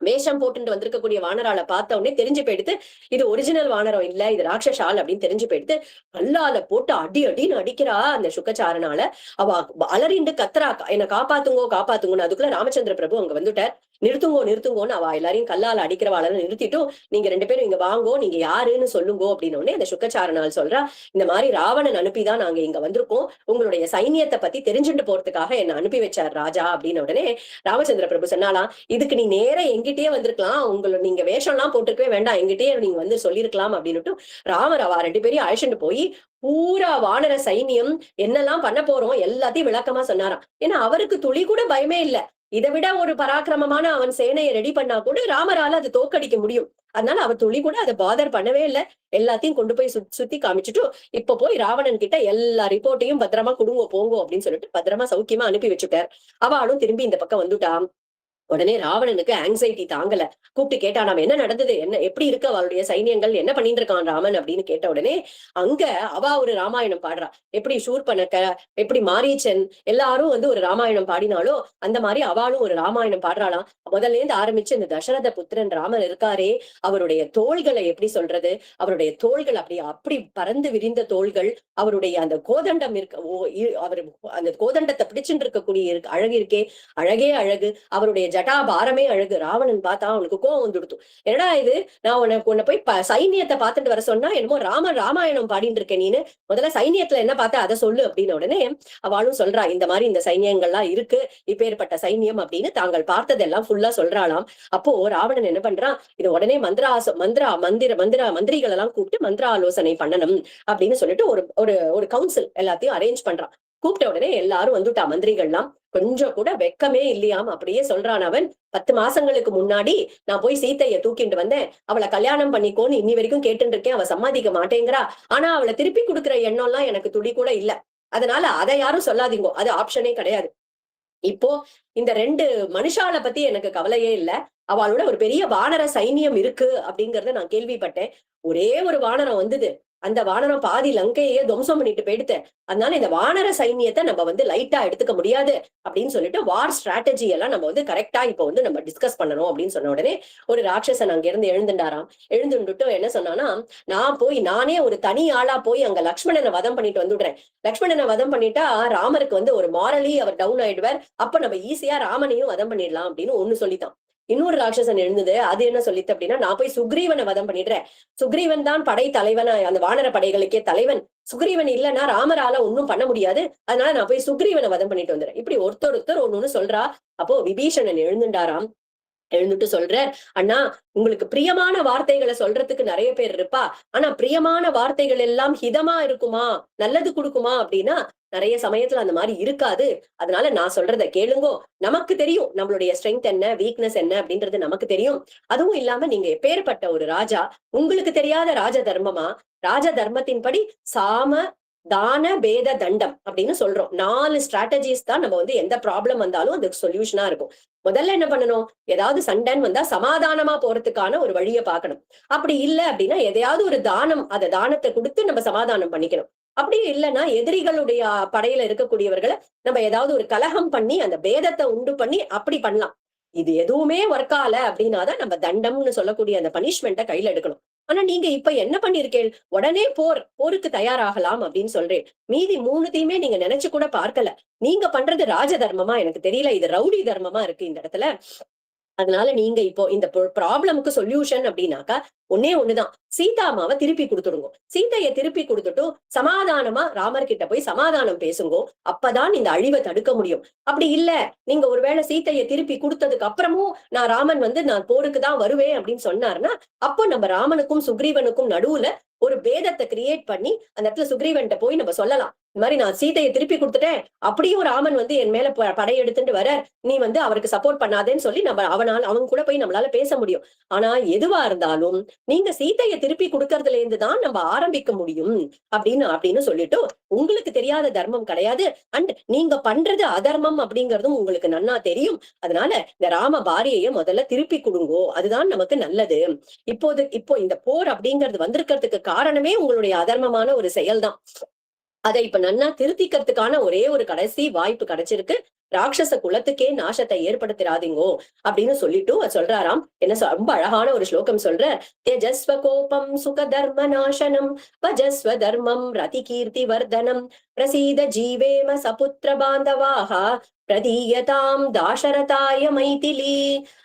வேஷம் போட்டுட்டு வந்திருக்கக்கூடிய வானரால பார்த்த உடனே தெரிஞ்சு போயிடுத்து, இது ஒரிஜினல் வானரம் இல்ல, இது ராட்சசால் அப்படின்னு தெரிஞ்சு போயிடுத்து. கல்லால போட்டு அடி அடின்னு அடிக்கிறா அந்த சுக்கச்சாரனால. அவ அலறிண்டு கத்துறா, என்ன காப்பாத்துங்கோ காப்பாத்துங்கன்னு. அதுக்குள்ள ராமச்சந்திர பிரபு அங்க வந்துட்டார். நிறுத்துங்கோ நிறுத்துங்கோன்னு அவ எல்லாரையும் கல்லால அடிக்கிறவாள நிறுத்திட்டும், நீங்க 2 பேரும் இங்க வாங்கோ, நீங்க யாருன்னு சொல்லுங்கோ அப்படின்னு உடனே அந்த சுக்கச்சாரனால் சொல்றா, இந்த மாதிரி ராவணன் அனுப்பிதான் நாங்க இங்க வந்திருக்கோம், உங்களுடைய சைன்யத்தை பத்தி தெரிஞ்சுட்டு போறதுக்காக என்ன அனுப்பி வச்சார் ராஜா அப்படின்னு உடனே ராமச்சந்திர பிரபு சொன்னாலாம், இதுக்கு நீ நேர எங்கிட்டயே வந்திருக்கலாம், நீங்க வேஷம் எல்லாம் போட்டுக்கவே வேண்டாம், எங்கிட்டயே நீங்க வந்து சொல்லிருக்கலாம் அப்படின்னுட்டு ராமர் அவ 2 பேரையும் அழைச்சிட்டு போய் பூரா வானர சைன்யம் என்னெல்லாம் பண்ண போறோம் எல்லாத்தையும் விளக்கமா சொன்னாராம். ஏன்னா அவருக்கு துளி கூட பயமே இல்ல. இதை விட ஒரு பராக்கிரமமான அவன் சேனையை ரெடி பண்ணா கூட ராமரால அது தோக்கடிக்க முடியும். அதனால அவர் துளி கூட அதை பாதர் பண்ணவே இல்லை. எல்லாத்தையும் கொண்டு போய் சுத்தி காமிச்சுட்டு இப்ப போய் ராவணன் கிட்ட எல்லா ரிப்போர்ட்டையும் பத்திரமா கொடுங்க போங்க அப்படின்னு சொல்லிட்டு பத்திரமா சௌக்கியமா அனுப்பி வச்சுட்டார். அவளும் திரும்பி இந்த பக்கம் வந்துட்டான். உடனே ராவணனுக்கு ஆங்ஸைட்டி தாங்கல. கூப்பிட்டு கேட்டா, நாம என்ன நடந்தது, என்ன எப்படி இருக்கு அவளுடைய சைன்யங்கள், என்ன பண்ணிட்டு இருக்கான் ராமன் அப்படின்னு கேட்ட உடனே அங்க அவ ஒரு ராமாயணம் பாடுறா. எப்படி சூர்பனக்க, எப்படி மாரீச்சன் எல்லாரும் வந்து ஒரு ராமாயணம் பாடினாலோ அந்த மாதிரி அவளும் ஒரு ராமாயணம் பாடுறாளாம். முதல்ல இருந்து ஆரம்பிச்சு இந்த தசரத புத்திரன் ராமன் இருக்காரே, அவருடைய தோள்களை எப்படி சொல்றது, அவருடைய தோள்கள் அப்படி பறந்து விரிந்த தோள்கள், அவருடைய அந்த கோதண்டம் அவர் அந்த கோதண்டத்தை பிடிச்சுட்டு இருக்கக்கூடிய அழகு இருக்கே, அழகே அழகு. அவருடைய ஜட்டா பாரமே அழகு. ராவணன் பார்த்தா அவனுக்கு கோவம் வந்துடுத்து. என்னடா இது, நான் உன்னை போய் சைன்யத்தை பார்த்துட்டு வர சொன்னா என்னமோ ராமாயணம் பாடிட்டு இருக்கேன், நீனு முதல்ல சைன்யத்துல என்ன பார்த்த அதை சொல்லு அப்படின்னு உடனே அவளும் சொல்றா, இந்த மாதிரி இந்த சைன்யங்கள்லாம் இருக்கு, இப்பேற்பட்ட சைன்யம் அப்படின்னு தாங்கள் பார்த்ததெல்லாம் ஃபுல்லா சொல்றாளாம். அப்போ ராவணன் என்ன பண்றான், இது உடனே மந்திரிகள் எல்லாம் கூப்பிட்டு மந்திர ஆலோசனை பண்ணணும் அப்படின்னு சொல்லிட்டு ஒரு கவுன்சில் எல்லாத்தையும் அரேஞ்ச் பண்றான். கூப்பிட்ட உடனே எல்லாரும் வந்துட்டா மந்திரிகள்லாம். கொஞ்சம் கூட வெக்கமே இல்லையாம். அப்படியே சொல்றான் அவன், 10 மாசங்களுக்கு முன்னாடி நான் போய் சீத்தைய தூக்கிட்டு வந்தேன், அவளை கல்யாணம் பண்ணிக்கோன்னு இன்னி வரைக்கும் கேட்டு இருக்கேன், அவ சம்மதிக்க மாட்டேங்கிறா, ஆனா அவளை திருப்பி கொடுக்குற எண்ணம் எல்லாம் எனக்கு துளி கூட இல்ல, அதனால அதை யாரும் சொல்லாதீங்கோ, அது ஆப்ஷனே கிடையாது. இப்போ இந்த 2 மனுஷால பத்தி எனக்கு கவலையே இல்ல, அவளோட ஒரு பெரிய வானர சைன்யம் இருக்கு அப்படிங்கறத நான் கேள்விப்பட்டேன். ஒரே ஒரு வானரம் வந்தது, அந்த வானரம் பாதி லங்கையே துவம்சம் பண்ணிட்டு போயிடுத்து, அதனால இந்த வானர சைன்யத்தை நம்ம வந்து லைட்டா எடுத்துக்க முடியாது அப்படின்னு சொல்லிட்டு வார் ஸ்ட்ராட்டஜி எல்லாம் நம்ம வந்து கரெக்டா இப்போ வந்து நம்ம டிஸ்கஸ் பண்ணணும் அப்படின்னு சொன்ன உடனே ஒரு ராட்சசன் அங்க இருந்து எழுந்துட்டாராம். எழுந்துட்டு என்ன சொன்னானா, நான் போய் நானே ஒரு தனி ஆளா போய் அங்க லக்ஷ்மணனை வதம் பண்ணிட்டு வந்துடுறேன், லக்ஷ்மணனை வதம் பண்ணிட்டா ராமருக்கு வந்து ஒரு மாரலி அவர் டவுன் ஆயிடுவார், அப்ப நம்ம ஈஸியா ராமனையும் வதம் பண்ணிடலாம் அப்படின்னு ஒண்ணு சொல்லித்தான். இன்னொரு ராட்சசன் எழுந்தது, அது என்ன சொல்லித்து அப்படின்னா, நான் போய் சுக்ரீவனை வதம் பண்ணிடுறேன், சுக்ரீவன் தான் படை தலைவன், அந்த வானர படைகளுக்கே தலைவன், சுக்ரீவன் இல்லைன்னா ராமரால ஒன்னும் பண்ண முடியாது, அதனால நான் போய் சுக்ரீவனை வதம் பண்ணிட்டு வந்துடுறேன். இப்படி ஒருத்தர் ஒண்ணு சொல்றா. அப்போ விபீஷணன் எழுந்துட்டாராம். எழுந்துட்டு சொல்றார், அண்ணா உங்களுக்கு பிரியமான வார்த்தைகளை சொல்றதுக்கு நிறைய பேர் இருப்பா, ஆனா பிரியமான வார்த்தைகள் எல்லாம் ஹிதமா இருக்குமா, நல்லது கொடுக்குமா அப்படின்னா நிறைய சமயத்துல அந்த மாதிரி இருக்காது, அதனால நான் சொல்றத கேளுங்கோ, நமக்கு தெரியும் நம்மளுடைய ஸ்ட்ரென்த் என்ன வீக்னஸ் என்ன அப்படின்றது நமக்கு தெரியும், அதுவும் இல்லாம நீங்க எப்பேற்பட்ட ஒரு ராஜா, உங்களுக்கு தெரியாத ராஜ தர்மமா, ராஜ தர்மத்தின்படி சாம தான பேத தண்டம் அப்படின்னு சொல்றோம். 4 ஸ்ட்ராட்டஜிஸ் தான் நம்ம வந்து எந்த ப்ராப்ளம் வந்தாலும் அதுக்கு சொல்யூஷனா இருக்கும். முதல்ல என்ன பண்ணணும், ஏதாவது சண்டைன்னு வந்தா சமாதானமா போறதுக்கான ஒரு வழியை பார்க்கணும். அப்படி இல்லை அப்படின்னா எதையாவது ஒரு தானம், அந்த தானத்தை கொடுத்து நம்ம சமாதானம் பண்ணிக்கணும். அப்படி இல்லைன்னா எதிரிகளுடைய படையில இருக்கக்கூடியவர்களை நம்ம ஏதாவது ஒரு கலகம் பண்ணி அந்த பேதத்தை உண்டு பண்ணி அப்படி பண்ணலாம். இது எதுவுமே ஒர்க் ஆகல அப்படின்னாதான் நம்ம தண்டம்னு சொல்லக்கூடிய அந்த பனிஷ்மெண்ட்டை கையில எடுக்கணும். ஆனா நீங்க இப்ப என்ன பண்ணிருக்கேன், உடனே போருக்கு தயாராகலாம் அப்படின்னு சொல்றேன். மீதி 3த்தையுமே நீங்க நினைச்சு கூட பார்க்கல. நீங்க பண்றது ராஜ தர்மமா எனக்கு தெரியல, இது ரவுடி தர்மமா இருக்கு இந்த இடத்துல. அதனால நீங்க இப்போ இந்த ப்ராப்ளமுக்கு சொல்யூஷன் அப்படின்னாக்கா ஒன்னே ஒண்ணுதான், சீதாமாவை திருப்பி கொடுத்துடுங்க. சீதையை திருப்பி கொடுத்துட்டு சமாதானமா ராமர் கிட்ட போய் சமாதானம் பேசுங்கோ, அப்பதான் இந்த அழிவை தடுக்க முடியும். அப்படி இல்ல, நீங்க ஒருவேளை சீதையை திருப்பி கொடுத்ததுக்கு அப்புறமும் ராமன் வந்து நான் போருக்கு தான் வருவேன் அப்படின்னு சொன்னாருன்னா, அப்போ நம்ம ராமனுக்கும் சுக்ரீவனுக்கும் நடுவுல ஒரு பேதத்தை கிரியேட் பண்ணி அந்த இடத்துல சுக்ரீவன்ட்ட போய் நம்ம சொல்லலாம், இந்த மாதிரி நான் சீதையை திருப்பி கொடுத்துட்டேன், அப்படியும் ராமன் வந்து என் மேல படையெடுத்துட்டு வர, நீ வந்து அவருக்கு சப்போர்ட் பண்ணாதேன்னு சொல்லி நம்ம அவங்க கூட போய் நம்மளால பேச முடியும். ஆனா எதுவா இருந்தாலும் நீங்க சீதையை திருப்பி கொடுக்கறதுல இருந்து தான் நம்ம ஆரம்பிக்க முடியும் அப்படின்னு சொல்லிட்டு, உங்களுக்கு தெரியாத தர்மம் கிடையாது, அண்ட் நீங்க பண்றது அதர்மம் அப்படிங்கறதும் உங்களுக்கு நன்னா தெரியும். அதனால இந்த ராம பாரியைய முதல்ல திருப்பி கொடுங்கோ, அதுதான் நமக்கு நல்லது. இப்போ இந்த போர் அப்படிங்கிறது வந்திருக்கிறதுக்கு காரணமே உங்களுடைய அதர்மமான ஒரு செயல்தான். அதை இப்ப நன்னா திருத்திக்கிறதுக்கான ஒரே ஒரு கடைசி வாய்ப்பு கிடைச்சிருக்கு. ராட்சச குலத்துக்கே நாசத்தை ஏற்படுத்திராதீங்கோ அப்படின்னு சொல்லிட்டு சொல்றாராம். என்ன ரொம்ப அழகான ஒரு ஸ்லோகம் சொல்ற. "தியஜஸ்வ கோபம் சுக தர்ம நாசனம் பஜஸ்வ தர்மம் ரதி கீர்த்தி வர்தனம் பிரசீத ஜீவேம சபுத்திர பாந்தவாக பிரதீயதாம் தாசரதாய மைதிலி."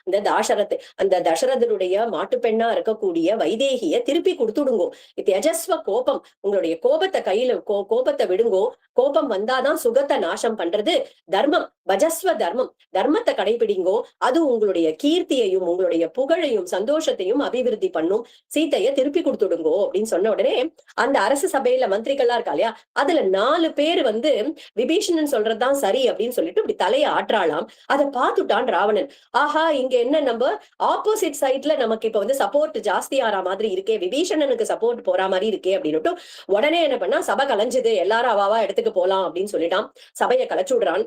அந்த தசரதனுடைய மாட்டுப்பெண்ணா இருக்கக்கூடிய வைதேகிய திருப்பி கொடுத்துடுங்கோ. தியஜஸ்வ கோபம், உங்களுடைய கோபத்தை கையில கோபத்தை விடுங்கோ. கோபம் வந்தாதான் சுகத்தை நாசம் பண்றது. தர்மம், பஜஸ்வ தர்மம், தர்மத்தை கடைபிடிங்கோ. அது உங்களுடைய கீர்த்தியையும் உங்களுடைய புகழையும் சந்தோஷத்தையும் அபிவிருத்தி பண்ணும். சீத்தைய திருப்பி கொடுத்துடுங்கோ அப்படின்னு சொன்ன உடனே அந்த அரசு சபையில மந்திரிகள்லாம் இருக்கா இல்லையா, அதுல 4 பேர் விபீஷணன் சொல்றதுதான் சரி அப்படின்னு சொல்லிட்டு இப்படி தலையை ஆற்றாளாம். அதை பார்த்துட்டான் ராவணன். ஆஹா, இங்க என்ன நம்ம ஆப்போசிட் சைட்ல நமக்கு இப்ப சப்போர்ட் ஜாஸ்தி ஆற மாதிரி இருக்கே, விபீஷணனுக்கு சப்போர்ட் போற மாதிரி இருக்கே அப்படின்னுட்டு உடனே என்ன பண்ணா, சபை கலைஞ்சது, எல்லாரும் அவாவா இடத்துக்கு போலாம் அப்படின்னு சொல்லிட்டான். சபையை கலைச்சு விடுறான்.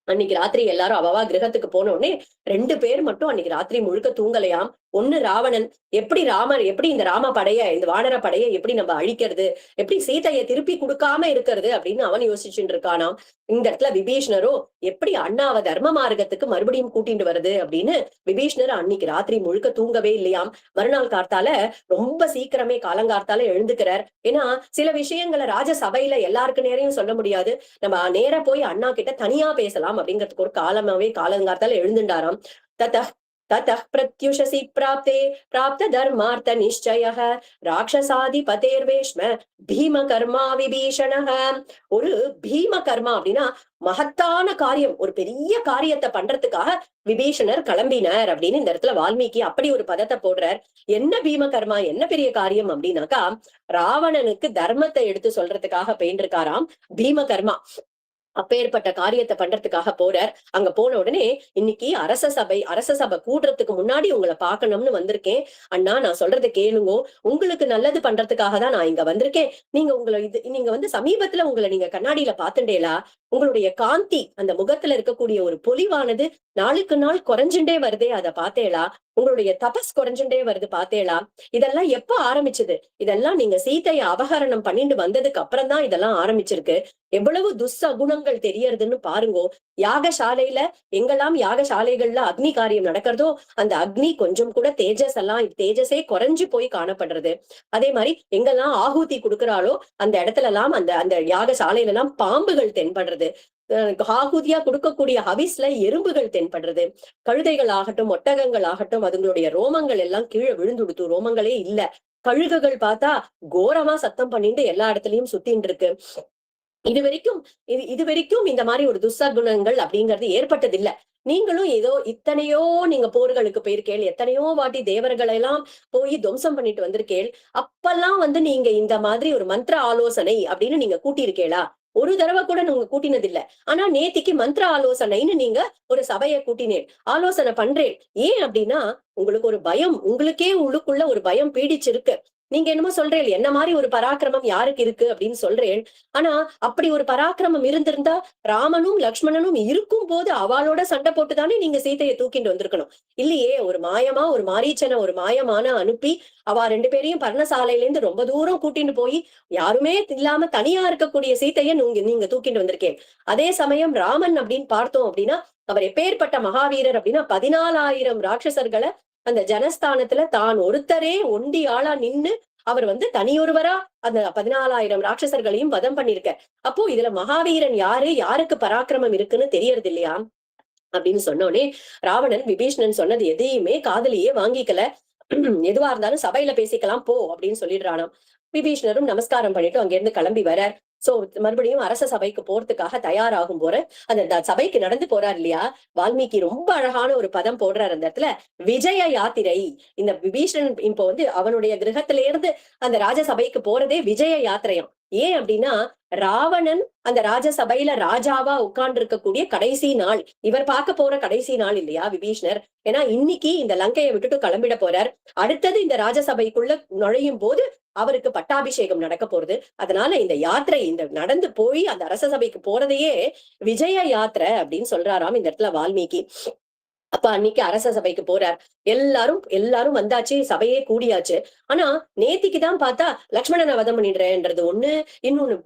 அன்னைக்கு ராத்திரி எல்லாரும் அவவா கிரகத்துக்கு போன உடனே 2 பேர் மட்டும் அன்னைக்கு ராத்திரி முழுக்க தூங்கலையாம். ஒண்ணு ராவணன். எப்படி இந்த ராம படைய, இந்த வானர படைய எப்படி நம்ம அழிக்கிறது, எப்படி சீதையை திருப்பி கொடுக்காம இருக்கிறது அப்படின்னு அவன் யோசிச்சுட்டு இருக்கானாம். இந்த இடத்துல விபீஷ்ணரோ எப்படி அண்ணாவ தர்ம மார்க்கத்துக்கு மறுபடியும் கூட்டிட்டு வருது அப்படின்னு விபீஷ்ணர் அன்னைக்கு ராத்திரி முழுக்க தூங்கவே இல்லையாம். மறுநாள் கார்த்தால ரொம்ப சீக்கிரமே காலங்கார்த்தால எழுந்துக்கிறார். ஏன்னா சில விஷயங்களை ராஜ சபையில எல்லாருக்கு நேரையும் சொல்ல முடியாது, நம்ம நேர போய் அண்ணா கிட்ட தனியா பேசலாம் அப்படிங்கிறதுக்கு ஒரு காலங்கார்த்தால எழுந்துட்டாராம். ततः प्रत्युषसि प्राप्ते प्राप्त धर्मार्थ निश्चयः राक्षसाधिपतेर्वेश्म பீமகர்மா விபீஷணஹ. ஒரு பீமகர்மா அப்படின்னா மகத்தான காரியம், ஒரு பெரிய காரியத்தை பண்றதுக்காக விபீஷணர் கிளம்பினார் அப்படின்னு இந்த இடத்துல வால்மீகி அப்படி ஒரு பதத்தை போடுறார். என்ன பீமகர்மா, என்ன பெரிய காரியம் அப்படின்னாக்கா, ராவணனுக்கு தர்மத்தை எடுத்து சொல்றதுக்காக பெயிண்டிருக்காராம் பீமகர்மா. அப்பேற்பட்ட காரியத்தை பண்றதுக்காக போறார். அங்க போன உடனே, இன்னைக்கு அரச சபை கூடுறதுக்கு முன்னாடி உங்களை பார்க்கணும்னு வந்திருக்கேன். அண்ணா, நான் சொல்றதை கேளுங்கோ. உங்களுக்கு நல்லது பண்றதுக்காக தான் நான் இங்க வந்திருக்கேன். நீங்க சமீபத்துல உங்களை நீங்க கண்ணாடியில பாத்துட்டேலா, உங்களுடைய காந்தி, அந்த முகத்துல இருக்கக்கூடிய ஒரு பொலிவானது நாளுக்கு நாள் குறைஞ்சுட்டே வருதே, அதை பார்த்தேளா? உங்களுடைய தபஸ் குறைஞ்சுட்டே வருது பார்த்தேளா? இதெல்லாம் எப்ப ஆரம்பிச்சது? இதெல்லாம் நீங்க சீதையை அபகரணம் பண்ணிட்டு வந்ததுக்கு அப்புறம் தான் இதெல்லாம் ஆரம்பிச்சிருக்கு. எவ்வளவு துஸ்ஸகுணங்கள் தெரியறதுன்னு பாருங்கோ. யாகசாலையில எங்கெல்லாம் யாகசாலைகள்ல அக்னி காரியம் நடக்கிறதோ அந்த அக்னி கொஞ்சம் கூட தேஜஸே குறைஞ்சு போய் காணப்படுறது. அதே மாதிரி எங்கெல்லாம் ஆகுதி கொடுக்கறாளோ அந்த இடத்துல எல்லாம் அந்த யாகசாலையில எல்லாம் பாம்புகள் தென்படுறது. ஆகுதியா கொடுக்கக்கூடிய ஹவிஸ்ல எறும்புகள் தென்படுறது. கழுதைகள் ஆகட்டும், ஒட்டகங்கள் ஆகட்டும், அதுங்களுடைய ரோமங்கள் எல்லாம் கீழே விழுந்துடுத்து, ரோமங்களே இல்ல. கழுகுகள் பார்த்தா கோரமா சத்தம் பண்ணிட்டு எல்லா இடத்துலயும் சுத்தின்னு இருக்கு. இது வரைக்கும் இந்த மாதிரி ஒரு துஸ்ஸகுணங்கள் அப்படிங்கிறது ஏற்பட்டதில்லை. நீங்களும் ஏதோ இத்தனையோ நீங்க போர்களுக்கு போயிருக்கேள், எத்தனையோ வாட்டி தேவர்களை எல்லாம் போய் துவம்சம் பண்ணிட்டு வந்திருக்கேள். அப்பெல்லாம் நீங்க இந்த மாதிரி ஒரு மந்திர ஆலோசனை அப்படின்னு நீங்க கூட்டியிருக்கேளா? ஒரு தடவை கூட நீங்க கூட்டினது இல்ல. ஆனா நேத்திக்கு மந்திர ஆலோசனைன்னு நீங்க ஒரு சபையை கூட்டினேன், ஆலோசனை பண்றேன். ஏன் அப்படின்னா உங்களுக்கு ஒரு பயம், உங்களுக்கே உள்ளுக்குள்ள ஒரு பயம் பீடிச்சிருக்கு. நீங்க என்னமோ சொல்றேன், என்ன மாதிரி ஒரு பராக்கிரமம் யாருக்கு இருக்கு அப்படின்னு சொல்றேன். ஆனா அப்படி ஒரு பராக்கிரமம் இருந்திருந்தா ராமனும் லக்ஷ்மணனும் இருக்கும் போது அவளோட சண்டை போட்டுதானே நீங்க சீதையை தூக்கிட்டு வந்திருக்கணும். இல்லையே, ஒரு மாரீச்சனை ஒரு மாயமான அனுப்பி அவ 2 பேரையும் பர்ணசாலையில இருந்து ரொம்ப தூரம் கூட்டிட்டு போய் யாருமே இல்லாம தனியா இருக்கக்கூடிய சீதையை நீங்க தூக்கிட்டு வந்திருக்கேன். அதே சமயம் ராமன் அப்படின்னு பார்த்தோம் அப்படின்னா அவர் எப்பேற்பட்ட மகாவீரர் அப்படின்னா 14,000 ராட்சசர்களை அந்த ஜனஸ்தானத்துல தான் ஒருத்தரே ஒண்டி ஆளா நின்னு அவர் தனியொருவரா அந்த 14,000 ராட்சசர்களையும் வதம் பண்ணிருக்க. அப்போ இதுல மகாவீரன் யாரு, யாருக்கு பராக்கிரமம் இருக்குன்னு தெரியறது இல்லையா அப்படின்னு சொன்னோடனே ராவணன் விபீஷணன் சொன்னது எதையுமே காதலியே வாங்கிக்கல. எதுவா இருந்தாலும் சபையில பேசிக்கலாம் போ அப்படின்னு சொல்லிடுறானாம். விபீஷணரும் நமஸ்காரம் பண்ணிட்டு அங்க இருந்து கிளம்பி வர. சோ மறுபடியும் அரச சபைக்கு போறதுக்காக தயாராகும் போற அந்த சபைக்கு நடந்து போறார் இல்லையா, வால்மீகி ரொம்ப அழகான ஒரு பதம் போடுறாரு அந்த இடத்துல. விஜய யாத்திரை. இந்த விபீஷணன் இப்போ அவனுடைய கிரகத்தில இருந்து அந்த ராஜசபைக்கு போறதே விஜய யாத்திரையாம். ஏன் அப்படின்னா ராவணன் அந்த ராஜசபையில ராஜாவா உட்கார்ந்து இருக்கக்கூடிய கடைசி நாள், இவர் பார்க்க போற கடைசி நாள் இல்லையா விபீஷணர். ஏன்னா இன்னைக்கு இந்த லங்கையை விட்டுட்டு கிளம்பிட போறார். அடுத்தது இந்த ராஜசபைக்குள்ள நுழையும் போது அவருக்கு பட்டாபிஷேகம் நடக்க போறது. அதனால இந்த யாத்திரை, இந்த நடந்து போய் அந்த அரச சபைக்கு போறதையே விஜய யாத்திரை அப்படின்னு சொல்றாராம் இந்த இடத்துல வால்மீகி. அப்ப அன்னைக்கு அரச சபைக்கு போறார். எல்லாரும் வந்தாச்சு, சபையே கூடியாச்சு. ஆனா நேத்திக்குதான் பார்த்தா லக்ஷ்மணனை வதம் பண்ணிடுறேன்றது ஒண்ணு, இன்னொன்னு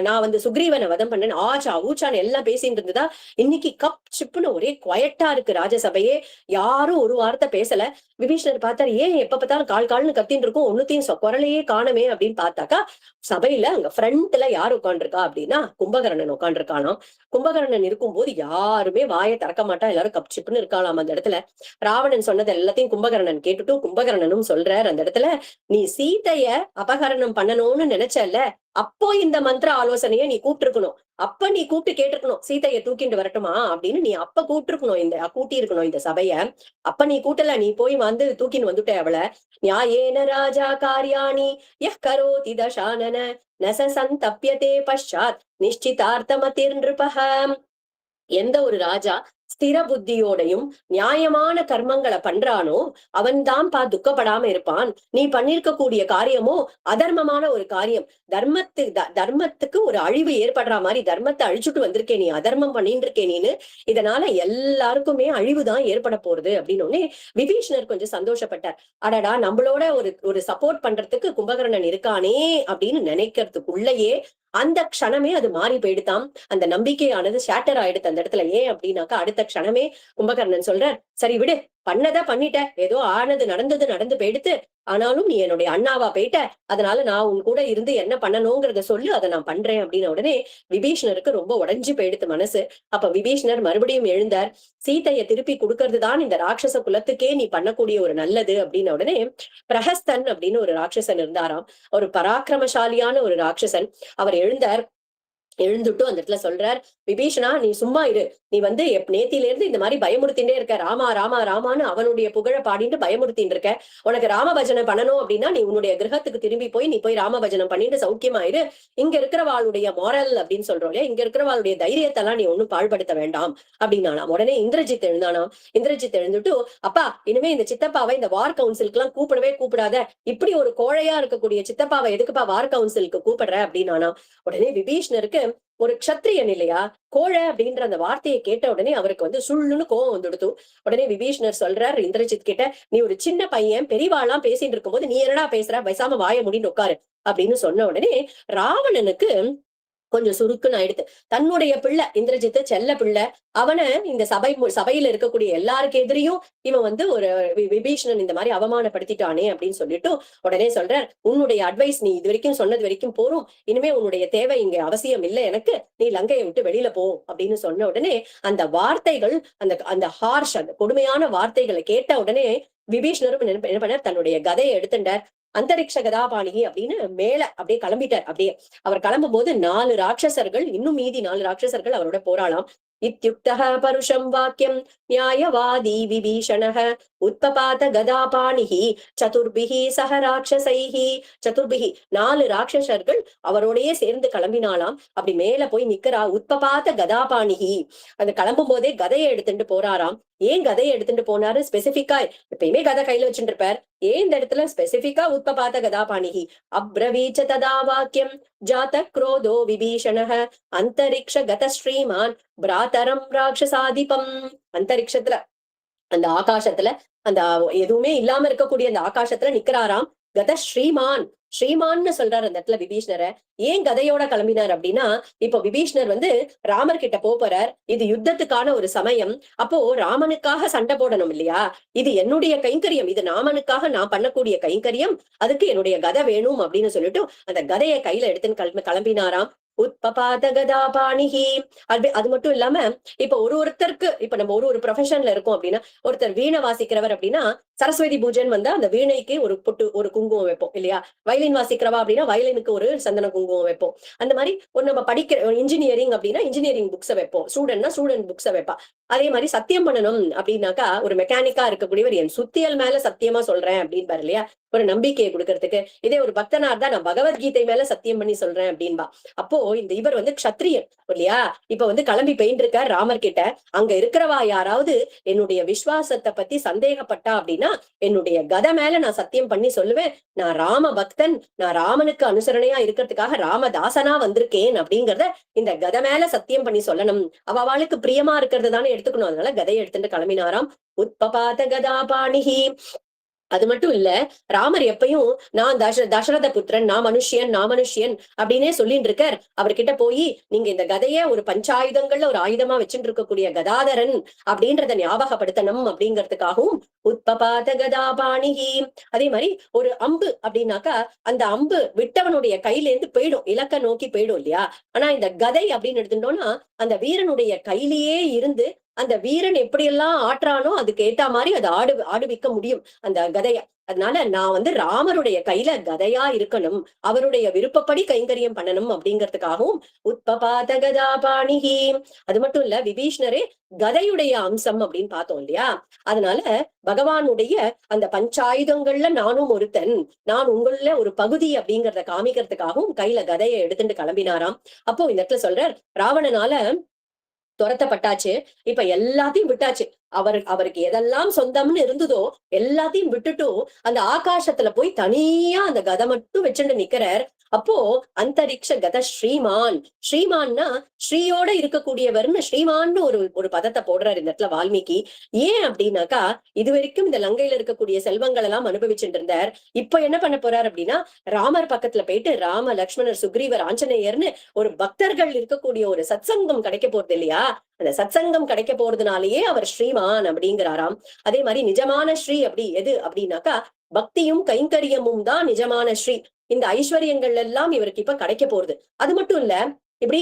நான் வந்து சுக்ரீவனை வதம் பண்ணேன், ஆச்சா ஊச்சான்னு எல்லாம் பேசிட்டு இருந்ததா. இன்னைக்கு கப் சிப்புன்னு ஒரே குவயட்டா இருக்கு ராஜசபையே. யாரும் ஒரு வார்த்தை பேசல. விபீஷணர் பார்த்தாரு, ஏன் எப்ப பார்த்தாலும் கால் கால்னு கத்தின்னு இருக்கும், ஒன்னுத்தையும் குரலையே காணமே அப்படின்னு பார்த்தாக்கா, சபையில அங்க ஃப்ரண்ட்ல யார் உட்காந்துருக்கா அப்படின்னா கும்பகர்ணன் உட்காந்துருக்கானாம். கும்பகர்ணன் இருக்கும்போது யாருமே வாயை திறக்க மாட்டா, எல்லாரும் கப் சிப்புன்னு இருக்காளாம் அந்த இடத்துல. ராவணன் சொன்னது எல்லாத்தையும் கும்பகர்ணன் கேட்டுட்டு கும்பகர்ணனும் சொல்றார் அந்த இடத்துல, நீ சீதைய அபகரணம் பண்ணணும்னு நினைச்சல, அப்போ இந்த மந்திர ஆலோசனைய நீ கூப்பிட்டுருக்கணும். அப்ப நீ கூப்பிட்டு கேட்டிருக்கணும், சீதைய தூக்கிட்டு வரட்டுமா அப்படின்னு நீ அப்ப கூட்டி இருக்கணும் இந்த சபைய. அப்ப நீ கூட்டல, நீ போய் வந்து தூக்கின்னு வந்துட்ட அவளை. நியாயேன ராஜா காரியாணி யஹ் கரோதி தசானன நச சந்தப்யதே பஷாத் நிஷ்சிதார்த்தமதிர் நிருபஹ. எந்த ஒரு ராஜா ஸ்திர புத்தியோடையும் நியாயமான கர்மங்களை பண்றானோ அவன் தான் துக்கப்படாம இருப்பான். நீ பண்ணிருக்கக்கூடிய காரியமோ அதர்மமான ஒரு காரியம், தர்மத்துக்கு ஒரு அழிவு ஏற்படுற மாதிரி தர்மத்தை அழிச்சுட்டு வந்திருக்கே, நீ அதர்மம் பண்ணிட்டு இருக்கே நீனு, இதனால எல்லாருக்குமே அழிவுதான் ஏற்பட போறது அப்படின்னு விபீஷணர் கொஞ்சம் சந்தோஷப்பட்டார். அடடா, நம்மளோட ஒரு சப்போர்ட் பண்றதுக்கு கும்பகர்ணன் இருக்கானே அப்படின்னு நினைக்கிறதுக்குள்ளேயே அந்த க்ஷணமே அது மாறி போயிடுதாம். அந்த நம்பிக்கையானது ஷேட்டர் ஆயிடுது அந்த இடத்துல. ஏன் அப்படின்னாக்கா அடுத்த க்ஷணமே கும்பகர்ணன் சொல்றார், சரி விடு, பண்ணதா பண்ணிட்ட, ஏதோ ஆனது நடந்து போயிடுத்து, ஆனாலும் நீ என்னுடைய அண்ணாவா போயிட்ட, அதனால நான் உன் கூட இருந்து என்ன பண்ணணுங்கிறத சொல்லு, அதை நான் பண்றேன் அப்படின்ன உடனே விபீஷணருக்கு ரொம்ப உடைஞ்சு போயிடுத்து மனசு. அப்ப விபீஷணர் மறுபடியும் எழுந்தார். சீதையை திருப்பி கொடுக்கறது தான் இந்த ராட்சச குலத்துக்கே நீ பண்ணக்கூடிய ஒரு நல்லது அப்படின்ன உடனே பிரஹஸ்தன் அப்படின்னு ஒரு ராட்சசன் இருந்தாராம், ஒரு பராக்கிரமசாலியான ஒரு ராட்சசன். அவர் எழுந்துட்டு அந்த இடத்துல சொல்றார், விபீஷணா நீ சும்மா இரு, நீ வந்து நேத்தில இருந்து இந்த மாதிரி பயமுறுத்திட்டே இருக்க, ராமா ராமா ராமான்னு அவனுடைய புகழ பாடிட்டு பயமுறுத்தின்னு இருக்க. உனக்கு ராம பஜனை பண்ணணும் அப்படின்னா நீ உன்னுடைய கிரகத்துக்கு திரும்பி போய் நீ போய் ராம பஜனம் பண்ணிட்டு சௌக்கியமாயிரு. இங்க இருக்கிறவாளுடைய மோரல் அப்படின்னு சொல்றோம் இல்லையா, இங்க இருக்கிறவாளுடைய தைரியத்தெல்லாம் நீ ஒண்ணும் பாழ்படுத்த வேண்டாம் அப்படின்னாலாம். உடனே இந்திரஜித் எழுந்தானாம். இந்திரஜித் எழுந்துட்டு, அப்பா இனிமே இந்த சித்தப்பாவை இந்த வார் கவுன்சிலுக்கு எல்லாம் கூப்பிடவே கூப்பிடாத, இப்படி ஒரு கோழையா இருக்கக்கூடிய சித்தப்பாவை எதுக்குப்பா வார் கவுன்சிலுக்கு கூப்பிடுற அப்படின்னானா. உடனே விபீஷணருக்கு ஒரு க்ஷத்ரியன் இல்லையா, கோழை அப்படின்ற அந்த வார்த்தையை கேட்ட உடனே அவருக்கு வந்து சுள்ளுன்னு கோவம் வந்துடுத்து. உடனே விபீஷணர் சொல்றார் இந்திரஜித் கிட்ட, நீ ஒரு சின்ன பையன் பெரியவாளாம் பேசிட்டு இருக்கும்போது நீ என்னடா பேசுற, பேசாம வாய முடின்னு உட்காரு அப்படின்னு சொன்ன உடனே ராவணனுக்கு கொஞ்சம் சுருக்குன்னு ஆயிடுது. தன்னுடைய பிள்ளை இந்திரஜித்து செல்ல பிள்ளை, அவனை இந்த சபையில இருக்கக்கூடிய எல்லாருக்கு எதிரியும் இவன் வந்து ஒரு விபீஷணன் இந்த மாதிரி அவமானப்படுத்திட்டானே அப்படின்னு சொல்லிட்டு உடனே சொல்றார், உன்னுடைய அட்வைஸ் நீ இது வரைக்கும் சொன்னது வரைக்கும் போரும், இனிமே உன்னுடைய தேவை இங்க அவசியம் இல்லை எனக்கு, நீ லங்கையை விட்டு வெளியில போ அப்படின்னு சொன்ன உடனே அந்த வார்த்தைகள் அந்த ஹார்ஷ் அந்த கொடுமையான வார்த்தைகளை கேட்ட உடனே விபீஷணரும் என்ன பண்ண தன்னுடைய கதையை எடுத்துட்டார். அந்தரிக்ஷ கதாபாணிகி அப்படின்னு மேல அப்படியே கிளம்பிட்டார். அப்படியே அவர் கிளம்பும் போது 4 ராட்சசர்கள், இன்னும் மீதி 4 ராட்சசர்கள் அவரோட போராளாம். இத்யுக்தஹ பருஷம் வாக்கியம் நியாயவாதி விபீஷணஹ உத்பபாத கதாபாணிஹி சதுர்பிஹி சஹ ராட்சசைஹி. சதுர்பிஹி 4 ராட்சசர்கள் அவரோடயே சேர்ந்து கிளம்பினாலாம். அப்படி மேல போய் நிக்கிறா. உத்பபாத கதாபாணிஹி, அந்த கிளம்பும் போதே கதையை எடுத்துட்டு போறாராம். ஏன் கதையை எடுத்துட்டு போனாரு ஸ்பெசிபிக்கா, எப்பயுமே கதை கையில வச்சுட்டு இருப்பார், ஏன் இந்த இடத்துல ஸ்பெசிபிக்கா உத்பபாத கதாபாணிஹி அப்ரவீச்ச ததா வாக்கியம் ஜாத குரோதோ விபீஷணஹ அந்தரிக்ஷ கத ஸ்ரீமான் பிராதரம் ராட்சசாதிபம். அந்தரிக்ஷத்துல அந்த ஆகாசத்துல அந்த எதுவுமே இல்லாம இருக்கக்கூடிய அந்த ஆகாசத்துல நிக்கிறாராம் கத ஸ்ரீமான். ஸ்ரீமான்னு சொல்றாரு அந்த இடத்துல விபீஷ்ணர. ஏன் கதையோட கிளம்பினார் அப்படின்னா, இப்போ விபீஷ்ணர் வந்து ராமர் கிட்ட போறார், இது யுத்தத்துக்கான ஒரு சமயம், அப்போ ராமனுக்காக சண்டை போடணும் இல்லையா, இது என்னுடைய கைங்கரியம், இது ராமனுக்காக நான் பண்ணக்கூடிய கைங்கரியம், அதுக்கு என்னுடைய கதை வேணும் அப்படின்னு சொல்லிட்டு அந்த கதையை கையில எடுத்துன்னு கிளம்பினாராம். உத்பபாத கதாபாணிஹி. அது மட்டும் இல்லாம இப்ப ஒருத்தருக்கு இப்ப நம்ம ஒரு ப்ரொஃபஷன்ல இருக்கோம் அப்படின்னா, ஒருத்தர் வீணை வாசிக்கிறவர் அப்படின்னா சரஸ்வதி பூஜைன்னு வந்தா அந்த வீணைக்கு ஒரு பொட்டு ஒரு குங்குமம் வைப்போம் இல்லையா, வயலின் வாசிக்கிறவா அப்படின்னா வயலினுக்கு ஒரு சந்தன குங்குமம் வைப்போம். அந்த மாதிரி ஒரு நம்ம படிக்கிற இன்ஜினியரிங் அப்படின்னா இன்ஜினியரிங் புக்ஸை வைப்போம், ஸ்டூடெண்ட்னா ஸ்டூடெண்ட் புக்ஸை வைப்பா. அதே மாதிரி சத்தியம் பண்ணணும் அப்படின்னாக்கா ஒரு மெக்கானிக்கா இருக்கக்கூடியவர் என் சுத்தியல் மேல சத்தியமா சொல்றேன் அப்படின்னு பாரு இல்லையா, ஒரு நம்பிக்கையை கொடுக்கறதுக்கு. இதே ஒரு பக்தனா இருந்தா நான் பகவத்கீதை மேல சத்தியம் பண்ணி சொல்றேன் அப்படின்பா. அப்போ இந்த இவர் வந்து க்ஷத்ரியன் இல்லையா, இப்ப வந்து கிளம்பி போயிட்டு இருக்கார் ராமர் கிட்ட. அங்க இருக்கிறவா யாராவது என்னுடைய விசுவாசத்தை பத்தி சந்தேகப்பட்டா அப்படின்னா என்னுடைய கதை மேல நான் சத்தியம் பண்ணி சொல்லுவேன், நான் ராம பக்தன், நான் ராமனுக்கு அனுசரணையா இருக்கிறதுக்காக ராமதாசனா வந்திருக்கேன் அப்படிங்கறத இந்த கதை மேல சத்தியம் பண்ணி சொல்லணும். அவளுக்கு பிரியமா இருக்கிறது தானே எடுத்துக்கணும். அதனால கதையை எடுத்துட்டு கிளம்பினாராம். உத்பபாத கதாபாணிஹி. அது மட்டும் இல்ல, ராமர் எப்பயும் நான் தசரத புத்திரன், நான் மனுஷியன் அப்படின்னே சொல்லிட்டு இருக்கார். அவர்கிட்ட போய் நீங்க இந்த கதைய ஒரு பஞ்சாயுதங்கள்ல ஒரு ஆயுதமா வச்சுட்டு இருக்கக்கூடிய கதாதரன் அப்படின்றத ஞாபகப்படுத்தணும் அப்படிங்கிறதுக்காகவும் உத்பபாத கதாபாணிஹி. அதே மாதிரி ஒரு அம்பு அப்படின்னாக்கா அந்த அம்பு விட்டவனுடைய கையில இருந்து போயிடும், இலக்க நோக்கி போயிடும் இல்லையா? ஆனா இந்த கதை அப்படின்னு எடுத்துட்டோம்னா அந்த வீரனுடைய கையிலேயே இருந்து அந்த வீரன் எப்படியெல்லாம் ஆற்றானோ அதுக்கு ஏத்த மாதிரி அதை ஆடுவிக்க முடியும் அந்த கதைய. அதனால நான் ராமருடைய கையில கதையா இருக்கணும், அவருடைய விருப்பப்படி கைங்கரியம் பண்ணணும் அப்படிங்கிறதுக்காகவும் உத்பபாத கதாபாணிஹி. அது மட்டும் இல்ல, விபீஷ்ணரே கதையுடைய அம்சம் அப்படின்னு பார்த்தோம் இல்லையா? அதனால பகவானுடைய அந்த பஞ்சாயுதங்கள்ல நானும் ஒருத்தன், நான் உங்கள ஒரு பகுதி அப்படிங்கறத காமிக்கிறதுக்காகவும் கையில கதையை எடுத்துட்டு கிளம்பினாராம். அப்போ இந்த இடத்துல சொல்றார், ராவணனால துரத்தப்பட்டாச்சு, இப்ப எல்லாத்தையும் விட்டாச்சு. அவருக்கு எதெல்லாம் சொந்தம்னு இருந்ததோ எல்லாத்தையும் விட்டுட்டு அந்த ஆகாசத்துல போய் தனியா அந்த கதை மட்டும் வச்சுட்டு நிக்கிறார். அப்போ அந்தரிக்ஷ கத ஸ்ரீமான், ஸ்ரீமான்னா ஸ்ரீயோட இருக்கக்கூடியவர்னு ஸ்ரீமான்னு ஒரு பதத்தை போடுறாரு இந்த இடத்துல வால்மீகி. ஏன் அப்படின்னாக்கா, இது வரைக்கும் இந்த லங்கையில இருக்கக்கூடிய செல்வங்கள் எல்லாம் அனுபவிச்சுட்டு இருந்தார். இப்ப என்ன பண்ண போறார் அப்படின்னா, ராமர் பக்கத்துல போயிட்டு ராம லக்ஷ்மணர் சுக்ரீவர் ஆஞ்சநேயர்னு ஒரு பக்தர்கள் இருக்கக்கூடிய ஒரு சத்சங்கம் கிடைக்க போறது இல்லையா? அந்த சத்சங்கம் கிடைக்க போறதுனாலயே அவர் ஸ்ரீமான் அப்படிங்கிறாராம். அதே மாதிரி நிஜமான ஸ்ரீ அப்படி எது அப்படின்னாக்கா, பக்தியும் கைங்கரியமும் தான் நிஜமான ஸ்ரீ. இந்த ஐஸ்வர்யங்கள் எல்லாம் இவருக்கு இப்ப கிடைக்க போறது. அது மட்டும் இல்ல, இப்படி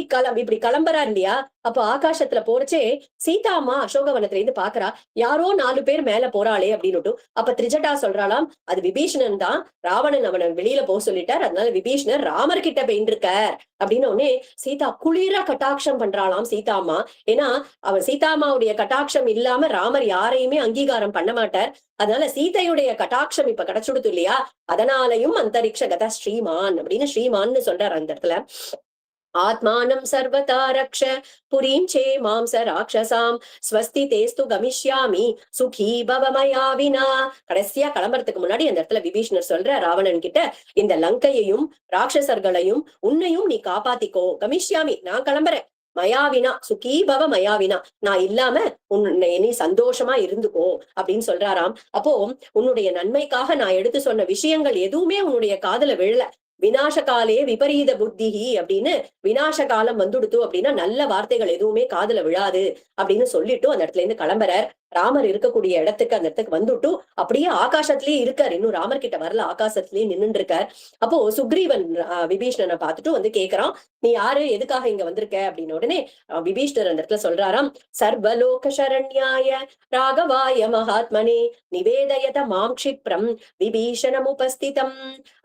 கிளம்புறா இல்லையா? அப்போ ஆகாசத்துல போறச்சே சீதாமா அசோகவனத்துல இருந்து பாக்குறா, யாரோ 4 பேர் மேல போறாளே அப்படின்னு. அப்ப திரிஜட்டா சொல்றாளாம், அது விபீஷணன் தான், ராவணன் அவனை வெளியில போக சொல்லிட்டார், அதனால விபீஷணர் ராமர் கிட்ட போயிருக்கார் அப்படின்னு உடனே சீதா குளிர கட்டாட்சம் பண்றாளாம் சீதாமா. ஏன்னா அவர் சீதாமாவுடைய கட்டாட்சம் இல்லாம ராமர் யாரையுமே அங்கீகாரம் பண்ண மாட்டார். அதனால சீதையுடைய கட்டாட்சம் இப்ப கிடைச்சுடுத்து இல்லையா? அதனாலையும் அந்தரிக்ஷ கதா ஸ்ரீமான் அப்படின்னு ஸ்ரீமான்னு சொல்றாரு அந்த இடத்துல. ஆத்மானம் சர்வதா ரக்ஷ புரீம் சே மாம்ச ராட்சசாம் ஸ்வஸ்தி தேஸ்து கமிஷ்யாமி சுகி பவமயா வினா. கடைசியா கிளம்புறதுக்கு முன்னாடி அந்த இடத்துல விபீஷ்ணர் சொல்ற ராவணன் கிட்ட, இந்த லங்கையையும் ராட்சசர்களையும் உன்னையும் நீ காப்பாத்திக்கோ, கமிஷ்யாமி நான் கிளம்புறேன், மயாவினா சுகி பவ மயாவினா, நான் இல்லாம நீ சந்தோஷமா இருந்துக்கோ அப்படின்னு சொல்றாராம். அப்போ உன்னுடைய நன்மைக்காக நான் எடுத்து சொன்ன விஷயங்கள் எதுவுமே உன்னுடைய காதுல விழல. விநாச காலே விபரீத புத்திஹி அப்படின்னு, விநாச காலம் வந்துடுத்து அப்படின்னா நல்ல வார்த்தைகள் எதுவுமே காதுல விழாது அப்படின்னு சொல்லிட்டு அந்த இடத்துல இருந்து கிளம்புறார். ராமர் இருக்கக்கூடிய இடத்துக்கு அந்த இடத்துக்கு வந்துட்டு அப்படியே ஆகாசத்திலேயே இருக்கார், இன்னும் ராமர் கிட்ட வரல, ஆகாசத்திலேயே நின்னுட்டு இருக்கார். அப்போ சுக்ரீவன் விபீஷ்ணனை பார்த்துட்டு கேக்குறான், நீ யாரு, எதுக்காக இங்க வந்திருக்க அப்படின்னு. உடனே விபீஷ்ணர் அந்த இடத்துல சொல்றாராம், சர்வலோக சரண்யாய ராகவாய மகாத்மனே நிவேதயத மாம் க்ஷிப்ரம் விபீஷணம் உபஸ்திதம்.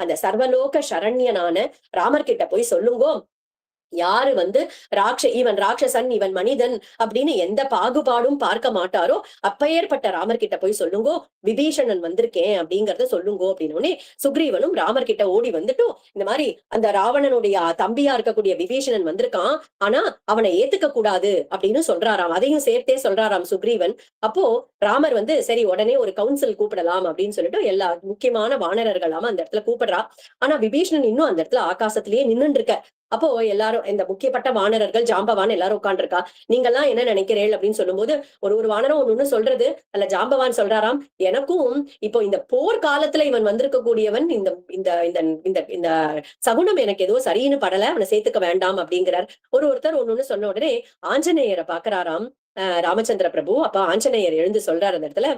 அந்த சர்வலோக சரண்யனான ராமர் கிட்ட போய் சொல்லுங்கோ, யாரு இவன் ராட்சசன் இவன் மனிதன் அப்படின்னு எந்த பாகுபாடும் பார்க்க மாட்டாரோ அப்பேற்பட்ட ராமர் கிட்ட போய் சொல்லுங்கோ, விபீஷணன் வந்திருக்கேன் அப்படிங்கறத சொல்லுங்கோ அப்படின்னு. சுக்ரீவனும் ராமர் கிட்ட ஓடி வந்துட்டு, இந்த மாதிரி அந்த ராவணனுடைய தம்பியா இருக்கக்கூடிய விபீஷணன் வந்திருக்கான், ஆனா அவனை ஏத்துக்க கூடாது அப்படின்னு சொல்றாராம். அதையும் சேர்த்தே சொல்றாராம் சுக்ரீவன். அப்போ ராமர் சரி உடனே ஒரு கவுன்சில் கூப்பிடலாம் அப்படின்னு சொல்லிட்டு எல்லா முக்கியமான வானரர்களாம அந்த இடத்துல கூப்பிடுறா. ஆனா விபீஷணன் இன்னும் அந்த இடத்துல ஆகாசத்திலேயே நின்னுட்டு இருக்க. அப்போ எல்லாரும் இந்த முக்கியப்பட்ட வானரர்கள் ஜாம்பவான் எல்லாரும் உட்காந்துருக்கா. நீங்கெல்லாம் என்ன நினைக்கிறேள் அப்படின்னு சொல்லும்போது ஒரு வானரம் ஒண்ணு சொல்றது, அல்ல ஜாம்பவான் சொல்றாராம், எனக்கும் இப்போ இந்த போர் காலத்துல இவன் வந்திருக்க கூடியவன், இந்த இந்த இந்த இந்த சகுனம் எனக்கு ஏதோ சரின்னு படல, அவனை சேர்த்துக்க வேண்டாம் அப்படிங்கிறார். ஒருத்தர் ஒண்ணு சொன்ன உடனே ஆஞ்சநேயரை பாக்குறாராம் ராமச்சந்திர பிரபு. அப்ப ஆஞ்சநேயர் எழுந்து சொல்றாரு அந்த இடத்துல,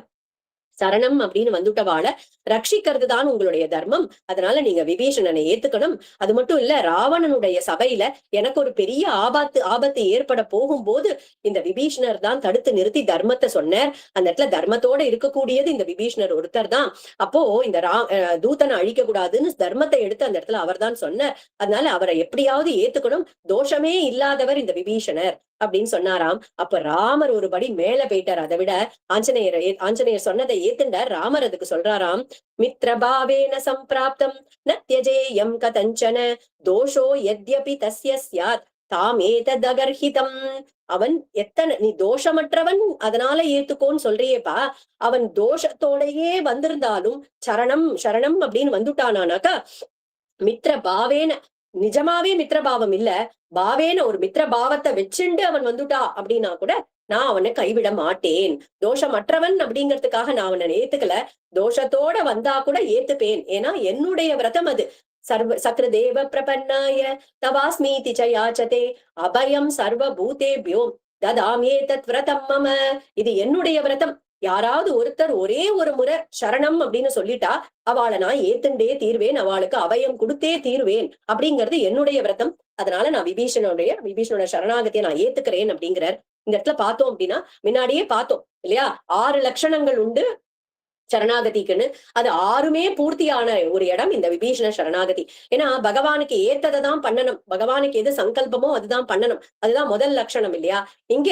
சரணம் அப்படின்னு வந்துட்டவாள ரட்சிக்கிறது தான் உங்களுடைய தர்மம், அதனால நீங்க விபீஷணனை ஏத்துக்கணும். அது மட்டும் இல்ல, ராவணனுடைய சபையில எனக்கு ஒரு பெரிய ஆபத்து ஏற்பட போகும்போது இந்த விபீஷணர் தான் தடுத்து நிறுத்தி தர்மத்தை சொன்னார். அந்த இடத்துல தர்மத்தோட இருக்கக்கூடியது இந்த விபீஷணர் ஒருத்தர் தான். அப்போ இந்த தூதனை அழிக்க கூடாதுன்னு தர்மத்தை எடுத்து அந்த இடத்துல அவர் தான் சொன்னார். அதனால அவரை எப்படியாவது ஏத்துக்கணும், தோஷமே இல்லாதவர் இந்த விபீஷணர் அப்படின்னு சொன்னாராம். அப்ப ராமர் ஒரு படி மேல போயிட்டார். அதை விட ஆஞ்சநேயர் சொன்னதை ஏத்துண்டார். ராமர் அதுக்கு சொல்றாராம், மித்ரபாவேன சம்பிராப்தம் ந த்யஜேயம் கதஞ்சன தோஷோ யத்யபி தஸ்ய ஸ்யாத் தாமேததகர்ஹிதம். அவன் நீ தோஷமற்றவன் அதனால ஏத்துக்கோன்னு சொல்றியேப்பா, அவன் தோஷத்தோடையே வந்திருந்தாலும் சரணம் சரணம் அப்படின்னு வந்துட்டானானாக்கா, மித்ர பாவேன நிஜமாவே மித்ரபாவம் இல்ல, பாவேன ஒரு மித்ர பாவத்தை வச்சுண்டு அவன் வந்துட்டா அப்படின்னா கூட நான் அவனை கைவிட மாட்டேன். தோஷமற்றவன் அப்படிங்கிறதுக்காக நான் அவனை ஏத்துக்கல. தோஷத்தோட வந்தா கூட ஏத்துப்பேன். ஏன்னா என்னுடைய விரதம் அது. சர்வ சக்ரதேவ பிரபன்னாய தவாஸ்மீதி ச யாச்சதே அபயம் சர்வ பூதேபியோ ததாமே தத் விரதம் மம. இது என்னுடைய விரதம். யாராவது ஒருத்தர் ஒரே ஒரு முறை சரணம் அப்படின்னு சொல்லிட்டா அவளை நான் ஏத்துண்டே தீர்வேன், அவளுக்கு அபயம் கொடுத்தே தீர்வேன் அப்படிங்கிறது என்னுடைய விரதம். அதனால நான் விபீஷணோட சரணாகதியை நான் ஏத்துக்கிறேன் அப்படிங்கிறார். இந்த இடத்துல பார்த்தோம் அப்படின்னா முன்னாடியே பார்த்தோம் இல்லையா, 6 லட்சணங்கள் உண்டு சரணாகதிக்குன்னு. அது 6மே பூர்த்தியான ஒரு இடம் இந்த விபீஷண சரணாகதி. ஏன்னா பகவானுக்கு ஏத்ததை தான் பண்ணணும், பகவானுக்கு எது சங்கல்பமோ அதுதான் பண்ணணும், அதுதான் முதல் லட்சணம் இல்லையா. இங்க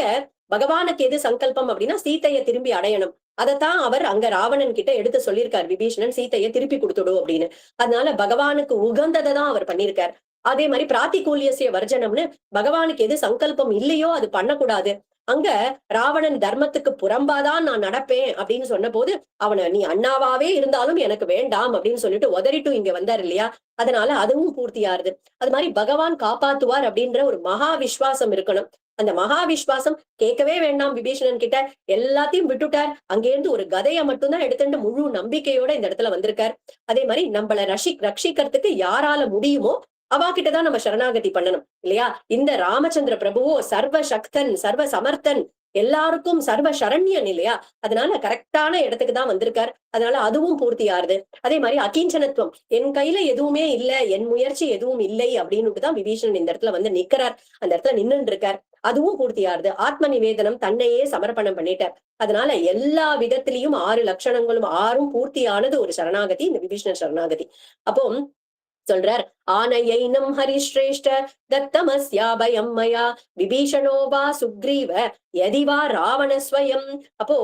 பகவானுக்கு எது சங்கல்பம் அப்படின்னா சீத்தையை திரும்பி அடையணும். அதைத்தான் அவர் அங்க ராவணன் கிட்ட எடுத்து சொல்லியிருக்கார், விபீஷணன் சீத்தையை திருப்பி கொடுத்துடும் அப்படின்னு. அதனால பகவானுக்கு உகந்ததை தான் அவர் பண்ணியிருக்கார். அதே மாதிரி பிராத்திகூல்யசிய வர்ஜனம்னு பகவானுக்கு எது சங்கல்பம் இல்லையோ அது பண்ணக்கூடாது. அங்க ராவணன் தர்மத்துக்கு புறம்பாதான் நான் நடப்பேன் அப்படின்னு சொன்ன போது அவனை நீ அண்ணாவாவே இருந்தாலும் எனக்கு வேண்டாம் அப்படின்னு சொல்லிட்டு உதறிட்டு இங்க வந்தார் இல்லையா. அதனால அதுவும் பூர்த்தியாருது. அது மாதிரி பகவான் காப்பாத்துவார் அப்படின்ற ஒரு மகா விஸ்வாசம் இருக்கணும். அந்த மகா விஸ்வாசம் கேட்கவே வேண்டாம் விபீஷணன் கிட்ட, எல்லாத்தையும் விட்டுட்டார். அங்கேருந்து ஒரு கதையை மட்டும்தான் எடுத்துட்டு முழு நம்பிக்கையோட இந்த இடத்துல வந்திருக்கார். அதே மாதிரி நம்மள ரட்சிக்கிறதுக்கு யாரால முடியுமோ அவா கிட்டதான் நம்ம சரணாகதி பண்ணணும் இல்லையா. இந்த ராமச்சந்திர பிரபுவோ சர்வ சக்தன், சர்வ சமர்த்தன், எல்லாருக்கும் சர்வ சரண்யன் இல்லையா. அதனால கரெக்டான இடத்துக்கு தான் வந்திருக்கார். அதனால அதுவும் பூர்த்தி ஆறுது. அதே மாதிரி அகிஞ்சனத்துவம், என் கையில எதுவுமே இல்ல, என் முயற்சி எதுவும் இல்லை அப்படின்னுட்டு தான் விபீஷணன் இந்த இடத்துல வந்து நிக்கிறார், அந்த இடத்துல நின்னுட்டு இருக்கார். அதுவும் பூர்த்தி ஆறுது. ஆத்ம நிவேதனம், தன்னையே சமர்ப்பணம் பண்ணிட்டார். அதனால எல்லா விதத்திலையும் 6 லட்சணங்களும் 6ம் பூர்த்தியானது ஒரு சரணாகதி, இந்த விபீஷண சரணாகதி. அப்போ சொல்றார், ஆனையைனம் ஹரிஸ்ரேஷ்ட தத்தமஸ்யாபயம் மயா விபீஷணோ வா சுக்ரீவ யதிவா ராவண ஸ்வயம். அப்போ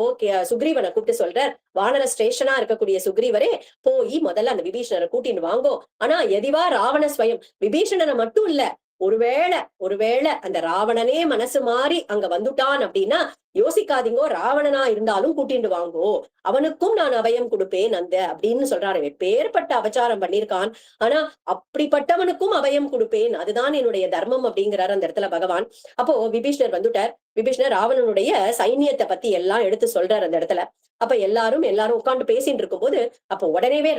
சுக்ரீவனை கூப்பிட்டு சொல்றார், வானர ஸ்ரேஷ்டனா இருக்கக்கூடிய சுக்ரீவரே போய் முதல்ல அந்த விபீஷணரை கூட்டின்னு வாங்கோ. ஆனா எதிவா ராவண ஸ்வயம், விபீஷணனை மட்டும் இல்ல, ஒருவேளை அந்த ராவணனே மனசு மாறி அங்க வந்துட்டான் அப்படின்னா யோசிக்காதீங்கோ, ராவணனா இருந்தாலும் கூட்டிட்டு வாங்கோ, அவனுக்கும் நான் அபயம் கொடுப்பேன் அந்த அப்படின்னு சொல்றாரு. எப்பேற்பட்ட அபச்சாரம் பண்ணிருக்கான், ஆனா அப்படிப்பட்டவனுக்கும் அபயம் கொடுப்பேன், அதுதான் என்னுடைய தர்மம் அப்படிங்கிறாரு அந்த இடத்துல பகவான். அப்போ விபீஷணர் வந்துட்டார். விபீஷணர் ராவணனுடைய சைன்யத்தை பத்தி எல்லாம் எடுத்து சொல்றாரு அந்த இடத்துல. அப்ப எல்லாரும் உட்காந்து பேசிட்டு இருக்கும் போது அப்ப உடனேவே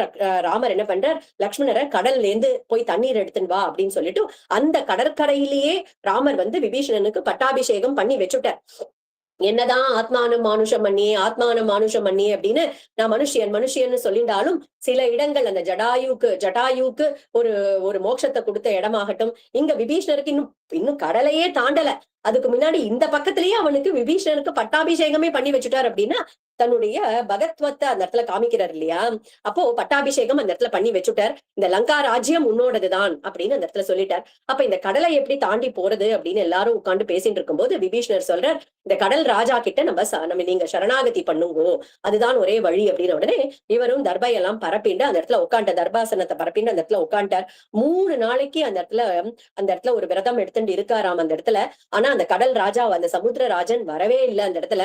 ராமர் என்ன பண்றார், லக்ஷ்மணரை கடல்ல இருந்து போய் தண்ணீர் எடுத்துன்னு வா அப்படின்னு சொல்லிட்டு அந்த கடற்கரையிலேயே ராமர் வந்து விபீஷணனுக்கு பட்டாபிஷேகம் பண்ணி வச்சுட்டார். என்னதான் ஆத்மானம் மானுஷம் பண்ணி அப்படின்னு நான் மனுஷியன்னு சொல்லிட்டாலும் சில இடங்கள் அந்த ஜடாயுக்கு ஒரு மோட்சத்தை கொடுத்த இடமாகட்டும், இங்க விபீஷணருக்கு இன்னும் கடலையே தாண்டல, அதுக்கு முன்னாடி இந்த பக்கத்திலேயே அவனுக்கு விபீஷணனுக்கு பட்டாபிஷேகமே பண்ணி வச்சுட்டார் அப்படின்னா தன்னுடைய பகத்வத்தை அந்த இடத்துல காமிக்கிறார் இல்லையா. அப்போ பட்டாபிஷேகம் அந்த இடத்துல பண்ணி வச்சுட்டார். இந்த லங்கா ராஜ்யம் உன்னோடதுதான் அப்படின்னு அந்த இடத்துல சொல்லிட்டார். அப்ப இந்த கடலை எப்படி தாண்டி போறது அப்படின்னு எல்லாரும் உட்காந்து பேசிட்டு இருக்கும்போது விபீஷணர் சொல்றார், இந்த கடல் ராஜா கிட்ட நம்ம நீங்க சரணாகதி பண்ணுங்கோ, அதுதான் ஒரே வழி அப்படின்னு. உடனே இவரும் தர்பையெல்லாம் பரப்பிண்டு அந்த இடத்துல உட்காண்ட தர்பாசனத்தை பரப்பிண்டு அந்த இடத்துல உட்காண்டார். 3 நாளைக்கு அந்த இடத்துல ஒரு விரதம் எடுத்துட்டு இருக்காராம் அந்த இடத்துல. ஆனா அந்த கடல் ராஜா, அந்த சமுத்திர ராஜன் வரவே இல்லை அந்த இடத்துல.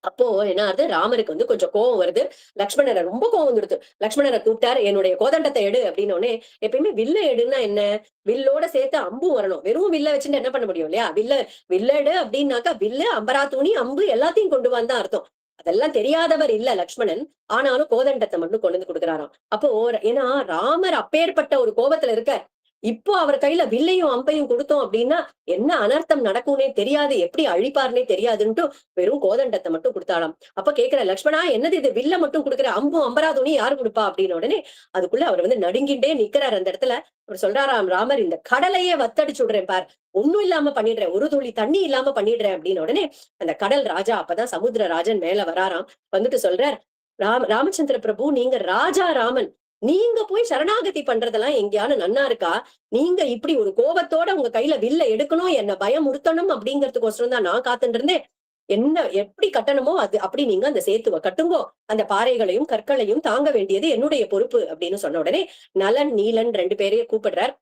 அப்போ என்ன ஆகுது, ராமருக்கு வந்து கொஞ்சம் கோவம் வருது. லக்ஷ்மணரை ரொம்ப கோவம் வந்துடுது. லக்ஷ்மணரை கூப்பிட்டாரு, என்னுடைய கோதண்டத்தை எடு அப்படின்னு. எப்பயுமே வில்ல எடுன்னா என்ன, வில்லோட சேர்த்து அம்பும் வரணும். வெறும் வில்ல வச்சுட்டு என்ன பண்ண முடியும் இல்லையா. வில்ல எடு அப்படின்னாக்கா வில்லு, அம்பரா துணி, அம்பு எல்லாத்தையும் கொண்டு வந்தா அர்த்தம். அதெல்லாம் தெரியாதவர் இல்ல லக்ஷ்மணன், ஆனாலும் கோதண்டத்தை மட்டும் கொண்டு வந்து கொடுக்குறாராம். அப்போ ஏன்னா ராமர் அப்பேற்பட்ட ஒரு கோபத்துல இருக்கார். இப்போ அவர் கையில வில்லையும் அம்பையும் கொடுத்தோம் அப்படின்னா என்ன அனர்த்தம் நடக்கும்னே தெரியாது, எப்படி அழிப்பாருன்னே தெரியாதுன்ட்டு வெறும் கோதண்டத்தை மட்டும் கொடுத்தாலாம். அப்ப கேக்குற லக்ஷ்மணா, என்னது இது, வில்ல மட்டும் கொடுக்குற, அம்பும் அம்பரா துணி யாரு கொடுப்பா அப்படின்னு. உடனே அதுக்குள்ள அவர் வந்து நடுங்கிட்டே நிக்கிறார் அந்த இடத்துல. அவர் சொல்றாராம், ராமர் இந்த கடலையே வத்தடிச்சு விடுறேன் பார், ஒண்ணும் இல்லாம பண்ணிடுறேன், ஒரு துளி தண்ணி இல்லாம பண்ணிடுறேன் அப்படின்னு. உடனே அந்த கடல் ராஜா, அப்பதான் சமுத்திர ராஜன் மேல வராராம். வந்துட்டு சொல்றார், ராமச்சந்திர பிரபு, நீங்க ராஜா ராமன், நீங்க போய் சரணாகதி பண்றதெல்லாம் எங்கேயானு நன்னா இருக்கா? நீங்க இப்படி ஒரு கோபத்தோட உங்க கையில வில்ல எடுக்கணும், என்ன பயமுறுத்தணும் அப்படிங்கறதுக்கோசரம் தான் நான் காத்துட்டு இருந்தேன். என்ன எப்படி கட்டணுமோ அது அப்படி நீங்க அந்த சேத்துவ கட்டுங்கோ, அந்த பாறைகளையும் கற்களையும் தாங்க வேண்டியது என்னுடைய பொறுப்பு அப்படின்னு சொன்ன உடனே நலன் நீலன் 2 பேரையும் கூப்பிடுறார்.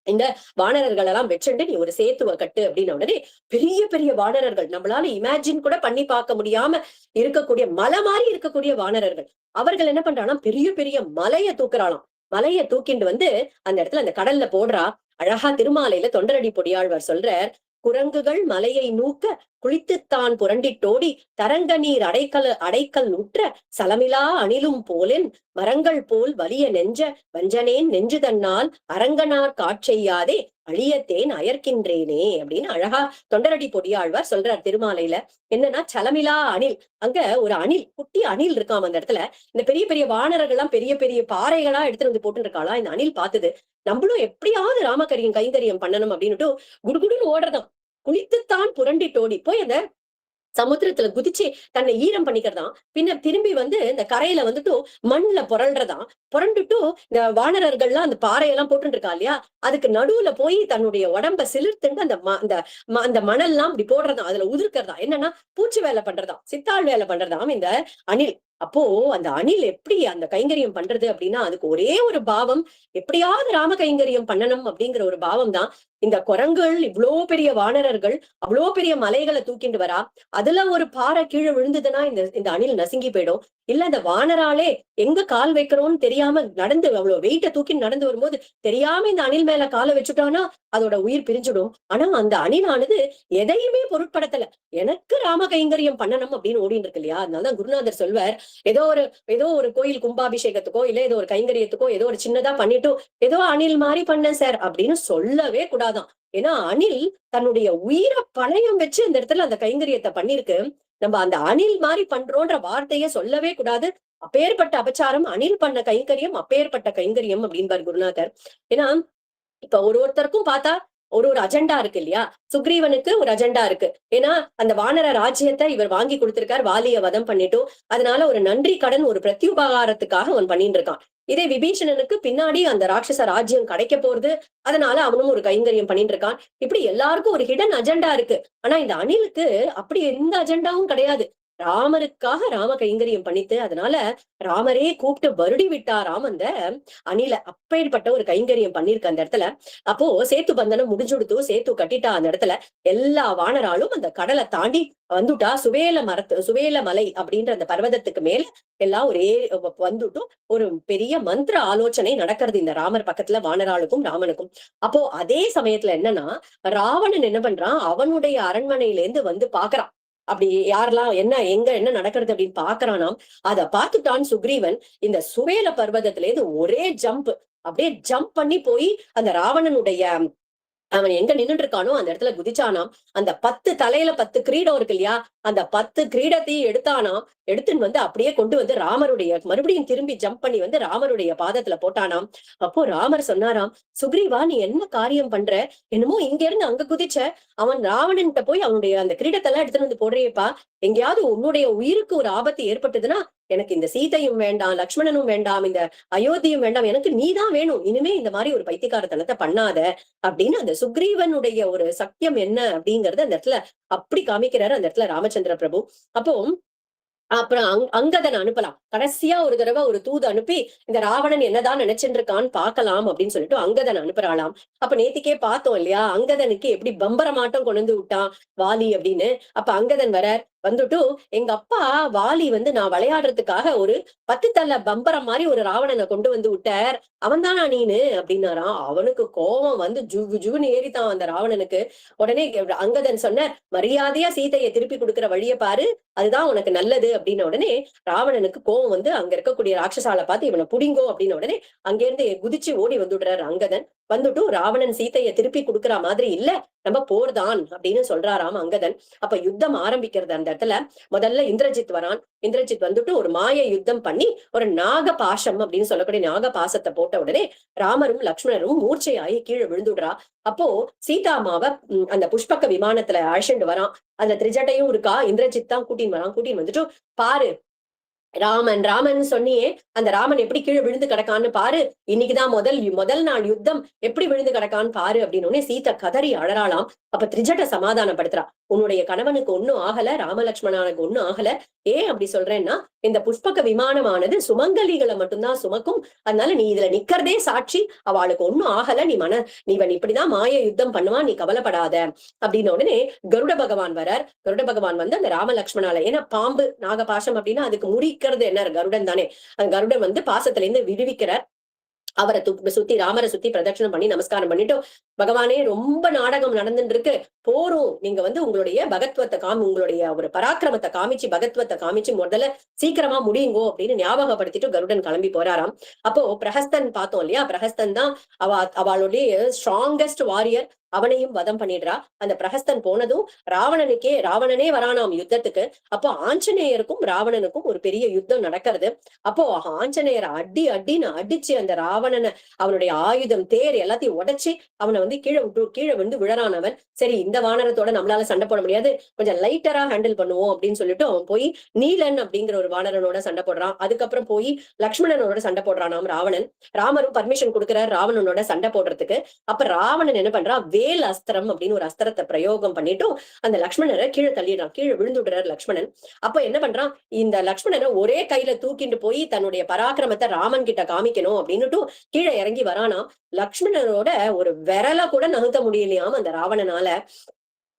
இந்த வானரர்கள் எல்லாம் வச்சுட்டு நீ ஒரு சேத்துவ கட்டு அப்படின்ன உடனே பெரிய பெரிய வானரர்கள், நம்மளால இமேஜின் கூட பண்ணி பார்க்க முடியாம இருக்கக்கூடிய மலை மாதிரி இருக்கக்கூடிய வானரர்கள், அவர்கள் என்ன பண்றாங்கன்னா பெரிய பெரிய மலைய தூக்குறாளாம். மலைய தூக்கிண்டு வந்து அந்த இடத்துல அந்த கடல்ல போடுறா. அழகா திருமாலையில தொண்டரடி பொடியாழ்வார் சொல்றார், குரங்குகள் மலையை நூக்க குளித்துத்தான் புரண்டிட்டோடி தரங்க நீர் அடைக்கல் உற்ற சலமிலா அணிலும் போலென் மரங்கள் போல் வலிய நெஞ்ச வஞ்சனேன் நெஞ்சு தன்னால் அரங்கனார் காட்செய்யாதே அழியத்தேன் அயர்க்கின்றேனே அப்படின்னு அழகா தொண்டரடி பொடியாழ்வார் சொல்றார் திருமாலையில. என்னன்னா சலமிலா அணில், அங்க ஒரு அணில், குட்டி அணில் இருக்காம அந்த இடத்துல. இந்த பெரிய பெரிய வானரர்கள்லாம் பெரிய பெரிய பாறைகளா எடுத்துட்டு வந்து போட்டு இருக்காளா, இந்த அணில் பார்த்தது. நம்மளும் எப்படியாவது ராமகரியம் கைங்கரியம் பண்ணணும் அப்படின்னுட்டு குடுகுடுன்னு ஓடுறதாம். குளித்துத்தான் புரண்டிட்டோடி போய் அந்த சமுத்திரத்துல குதிச்சு தன்னை ஈரம் பண்ணிக்கிறதாம். பின்ன திரும்பி வந்து இந்த கரையில வந்துட்டு மண்ணுல புரள்றதாம். புரண்டுட்டு இந்த வானரர்கள்லாம் அந்த பாறையெல்லாம் போட்டு இருக்கா இல்லையா, அதுக்கு நடுவுல போய் தன்னுடைய உடம்ப சிலிர்த்துண்டு அந்த மணல்லாம் இப்படி போடுறதாம், அதுல உதிர்க்கிறதா. என்னன்னா பூச்சி வேலை பண்றதாம், சித்தாள் வேலை பண்றதாம் இந்த அணில். அப்போ அந்த அணில் எப்படி அந்த கைங்கரியம் பண்றது அப்படின்னா, அதுக்கு ஒரே ஒரு பாவம், எப்படியாவது ராம கைங்கரியம் பண்ணணும் அப்படிங்கிற ஒரு பாவம் தான். இந்த குரங்குகள், இவ்வளோ பெரிய வானரர்கள், அவ்வளோ பெரிய மலைகளை தூக்கிண்டு வரா. அதுல ஒரு பாறை கீழே விழுந்ததுன்னா இந்த அணில் நசுங்கி போயிடும். இல்ல இந்த வானராலே எங்க கால் வைக்கிறோம்னு தெரியாம நடந்து அவ்வளவு வெயிட்ட தூக்கி நடந்து வரும்போது தெரியாம இந்த அணில் மேல காலை வச்சுட்டானா அதோட உயிர் பிரிஞ்சிடும். ஆனா அந்த அணிலானது எதையுமே பொருட்படுத்தல. எனக்கு ராம கைங்கரியம் பண்ணணும் அப்படின்னு ஓடிட்டு இருக்கு இல்லையா. அதனாலதான் குருநாதர் சொல்வார், ஏதோ ஒரு கோயில் கும்பாபிஷேகத்துக்கோ இல்ல ஏதோ ஒரு கைங்கரியத்துக்கோ ஏதோ ஒரு சின்னதா பண்ணிட்டு ஏதோ அணில் மாதிரி பண்ணேன் சார் அப்படின்னு சொல்லவே கூடாதான். ஏன்னா அணில் தன்னுடைய உயிரை பணயம் வச்சு இந்த இடத்துல அந்த கைங்கரியத்தை பண்ணிருக்கு. நம்ம அந்த அணில் மாதிரி பண்றோன்ற வார்த்தையே சொல்லவே கூடாது. அப்பேற்பட்ட அபச்சாரம், அணில் பண்ண கைங்கரியம் அப்பேற்பட்ட கைங்கரியம் அப்படின்பார் குருநாதர். ஏன்னா இப்ப ஒருத்தருக்கும் பார்த்தா ஒரு அஜெண்டா இருக்கு இல்லையா. சுக்ரீவனுக்கு ஒரு அஜெண்டா இருக்கு. ஏன்னா அந்த வானர ராஜ்யத்தை இவர் வாங்கி கொடுத்திருக்கார், வாலிய வதம் பண்ணிட்டோ. அதனால ஒரு நன்றி கடன், ஒரு பிரத்யுபகாரத்துக்காக அவன் பண்ணிட்டு இருக்கான். இதே விபீஷணனுக்கு பின்னாடி அந்த ராட்சச ராஜ்யம் கிடைக்க போறது, அதனால அவனும் ஒரு கைங்கரியம் பண்ணிட்டு இருக்கான். இப்படி எல்லாருக்கும் ஒரு ஹிடன் அஜெண்டா இருக்கு. ஆனா இந்த அணிலுக்கு அப்படி எந்த அஜெண்டாவும் கிடையாது. ராமருக்காக ராம கைங்கரியம் பண்ணிட்டு, அதனால ராமரே கூப்பிட்டு வருடி விட்டாராம் அந்த அணில. அப்பேற்பட்ட ஒரு கைங்கரியம் பண்ணிருக்கு அந்த இடத்துல. அப்போ சேத்து பந்தனம் முடிஞ்சுடுத்து, சேத்து கட்டிட்டா அந்த இடத்துல. எல்லா வானராலும் அந்த கடலை தாண்டி வந்துட்டா. சுவேல மலை அப்படின்ற அந்த பர்வதத்துக்கு மேல எல்லாம் ஒரே வந்துட்டும் ஒரு பெரிய மந்திர ஆலோசனை நடக்கிறது இந்த ராமர் பக்கத்துல, வானராளுக்கும் ராமனுக்கும். அப்போ அதே சமயத்துல என்னன்னா, ராவணன் என்ன பண்றான், அவனுடைய அரண்மனையில இருந்து வந்து பாக்குறான். அப்படி யாரெல்லாம் என்ன நடக்கிறது அப்படின்னு பாக்குறானாம். அத பார்த்துட்டான் சுக்ரீவன். இந்த சுவேல பர்வதத்துல இருந்து ஒரே ஜம்ப், அப்படியே ஜம்ப் பண்ணி போய் அந்த ராவணனுடைய அவன் எங்க நின்னுட்டு இருக்கானோ அந்த இடத்துல குதிச்சானாம். அந்த 10 தலையில 10 கிரீடம் இருக்கு இல்லையா, அந்த 10 கிரீடத்தையும் எடுத்தானாம். எடுத்துன்னு வந்து அப்படியே கொண்டு வந்து ராமருடைய மறுபடியும் திரும்பி ஜம்ப் பண்ணி வந்து ராமருடைய பாதத்துல போட்டானாம். அப்போ ராமர் சொன்னாராம், சுக்ரீவா நீ என்ன காரியம் பண்ற, என்னமோ இங்க இருந்து அங்க குதிச்ச, அவன் ராவணன்கிட்ட போய் அவனுடைய அந்த கிரீடத்தெல்லாம் எடுத்துட்டு வந்து போடுறியப்பா. எங்கேயாவது உன்னுடைய உயிருக்கு ஒரு ஆபத்து ஏற்பட்டதுன்னா எனக்கு இந்த சீதையும் வேண்டாம், லக்ஷ்மணனும் வேண்டாம், இந்த அயோத்தியும் வேண்டாம், எனக்கு நீதான் வேணும். இனிமே இந்த மாதிரி ஒரு பைத்தியக்காரத்தனத்தை பண்ணாத அப்படின்னு அந்த சுக்ரீவனுடைய ஒரு சத்தியம் என்ன அப்படிங்கறது அந்த இடத்துல அப்படி காமிக்கிறாரு அந்த இடத்துல ராமச்சந்திர பிரபு. அப்போ அப்புறம் அங்கதன் அனுப்பலாம். கடைசியா ஒரு தடவை ஒரு தூது அனுப்பி இந்த ராவணன் என்னதான் நினைச்சுட்டு இருக்கான்னு பாக்கலாம் அப்படின்னு சொல்லிட்டு அங்கதன் அனுப்புறாளாம். அப்ப நேத்திக்கே பார்த்தோம் இல்லையா, அங்கதனுக்கு எப்படி பம்பரமாட்டம் கொண்டு வந்து விட்டான் வாலி அப்படின்னு. அப்ப அங்கதன் வந்துட்டு எங்க அப்பா வாலி வந்து நான் விளையாடுறதுக்காக ஒரு 10 தள்ள பம்பரம் மாதிரி ஒரு ராவணனை கொண்டு வந்து விட்டார், அவன் தானா நீனு அப்படின்னாராம். அவனுக்கு கோபம் வந்து ஜுகுன்னு ஏறித்தான் அந்த ராவணனுக்கு. உடனே அங்கதன் சொன்ன, மரியாதையா சீதையை திருப்பி கொடுக்கிற வழியை பாரு, அதுதான் உனக்கு நல்லது அப்படின்ன உடனே ராவணனுக்கு கோவம் வந்து அங்க இருக்கக்கூடிய ராட்சசாலை பார்த்து இவனை புடிங்கோ அப்படின்ன உடனே அங்கிருந்து குதிச்சு ஓடி வந்துடுறாரு அங்கதன். வந்துட்டு ராவணன் சீதையை திருப்பி கொடுக்குற மாதிரி இல்ல, நம்ம போர்தான் அப்படின்னு சொல்றாராம் அங்கதன். அப்ப யுத்தம் ஆரம்பிக்கிறது அந்த இடத்துல. முதல்ல இந்திரஜித் வரான். இந்திரஜித் வந்துட்டு ஒரு மாய யுத்தம் பண்ணி ஒரு நாக பாசம் அப்படின்னு சொல்லக்கூடிய நாக பாசத்தை போட்ட உடனே ராமரும் லக்ஷ்மணரும் மூர்ச்சையாகி கீழே விழுந்துடுறா. அப்போ சீதாமாவ அந்த புஷ்பக விமானத்துல அழைச்சிட்டு வரான். அந்த திரிஜட்டையும் இருக்கா, இந்திரஜித் தான் கூட்டின்னு வரான். கூட்டின்னு வந்துட்டு பாரு ராமன் சொன்னியே, அந்த ராமன் எப்படி கீழே விழுந்து கிடக்கான்னு பாரு, இன்னைக்குதான் முதல் நாள் யுத்தம், எப்படி விழுந்து கிடக்கான்னு பாரு அப்படின்னு சீதை கதறி அழறாளாம். அப்ப திரிஜட்ட சமாதானப்படுத்துறா, உன்னுடைய கணவனுக்கு ஒண்ணும் ஆகல, ராமலட்சுமணனுக்கு ஒண்ணும் ஆகல. ஏன் அப்படி சொல்றேன்னா, இந்த புஷ்பக விமானமானது சுமங்கலிகளை மட்டும்தான் சுமக்கும், அதனால நீ இதுல நிக்கிறதே சாட்சி, அவளுக்கு ஒண்ணும் ஆகல, நீவன் இப்படிதான் மாய யுத்தம் பண்ணுவான், நீ கவலைப்படாத அப்படின்னு உடனே கருட பகவான் வரார். கருட பகவான் வந்து அந்த ராமலட்சுமணால, ஏன்னா பாம்பு நாகபாசம் அப்படின்னா அதுக்கு முறிக்கிறது என்ன, கருடன் தானே. அந்த கருடன் வந்து பாசத்துல இருந்து விடுவிக்கிறார். அவரை சுத்தி ராமரை சுத்தி பிரதட்சணம் பண்ணி நமஸ்காரம் பண்ணிட்டு, பகவானே ரொம்ப நாடகம் நடந்துட்டு இருக்கு, போரும், நீங்க உங்களுடைய பகத்வத்தை உங்களுடைய ஒரு பராக்கிரமத்தை காமிச்சு பகத்வத்தை காமிச்சு முதல்ல சீக்கிரமா முடியுங்கோ அப்படின்னு ஞாபகப்படுத்திட்டு கருடன் கிளம்பி போறாராம். அப்போ பிரஹஸ்தன் பார்த்தோம் இல்லையா, பிரஹஸ்தன் தான் அவளுடைய ஸ்ட்ராங்கஸ்ட் வாரியர். அவனையும் வதம் பண்ணிடுறா. அந்த பிரஹஸ்தன் போனதும் ராவணனே வரானாம் யுத்தத்துக்கு. அப்போ ஆஞ்சநேயருக்கும் ராவணனுக்கும் ஒரு பெரிய யுத்தம் நடக்கிறது. அப்போ ஆஞ்சநேயர் அடின்னு அடிச்சு அந்த ராவணனை, அவனுடைய ஆயுதம் தேர் எல்லாத்தையும் உடைச்சு அவனை கீழே விழறான் அவன். சரி, இந்த வானரத்தோட நம்மளால சண்டை போட முடியாது, கொஞ்சம் லைட்டரா ஹேண்டில் பண்ணுவோம் அப்படின்னு சொல்லிட்டு அவன் போய் நீலன் அப்படிங்கிற ஒரு வானரனோட சண்டை போடுறான். அதுக்கப்புறம் போய் லக்ஷ்மணனோட சண்டை போடுறானாம் ராவணன். ராமரும் பர்மிஷன் கொடுக்கிறார் ராவணனோட சண்டை போடுறதுக்கு. அப்ப ராவணன் என்ன பண்றான், வேல் அஸ்திரம் அப்படின்னு ஒரு அஸ்திரத்தை பிரயோகம் பண்ணிட்டு அந்த லக்ஷ்மணரை கீழே தள்ளிடுறான். கீழே விழுந்துடுறார் லக்ஷ்மணன். அப்ப என்ன பண்றான், இந்த லக்ஷ்மணனை ஒரே கையில தூக்கிட்டு போய் தன்னுடைய பராக்கிரமத்தை ராமன் கிட்ட காமிக்கணும் அப்படின்னுட்டு கீழே இறங்கி வரானாம். லக்ஷ்மணனோட ஒரு விரல கூட நகுத்த முடியலையாம் அந்த ராவணனால.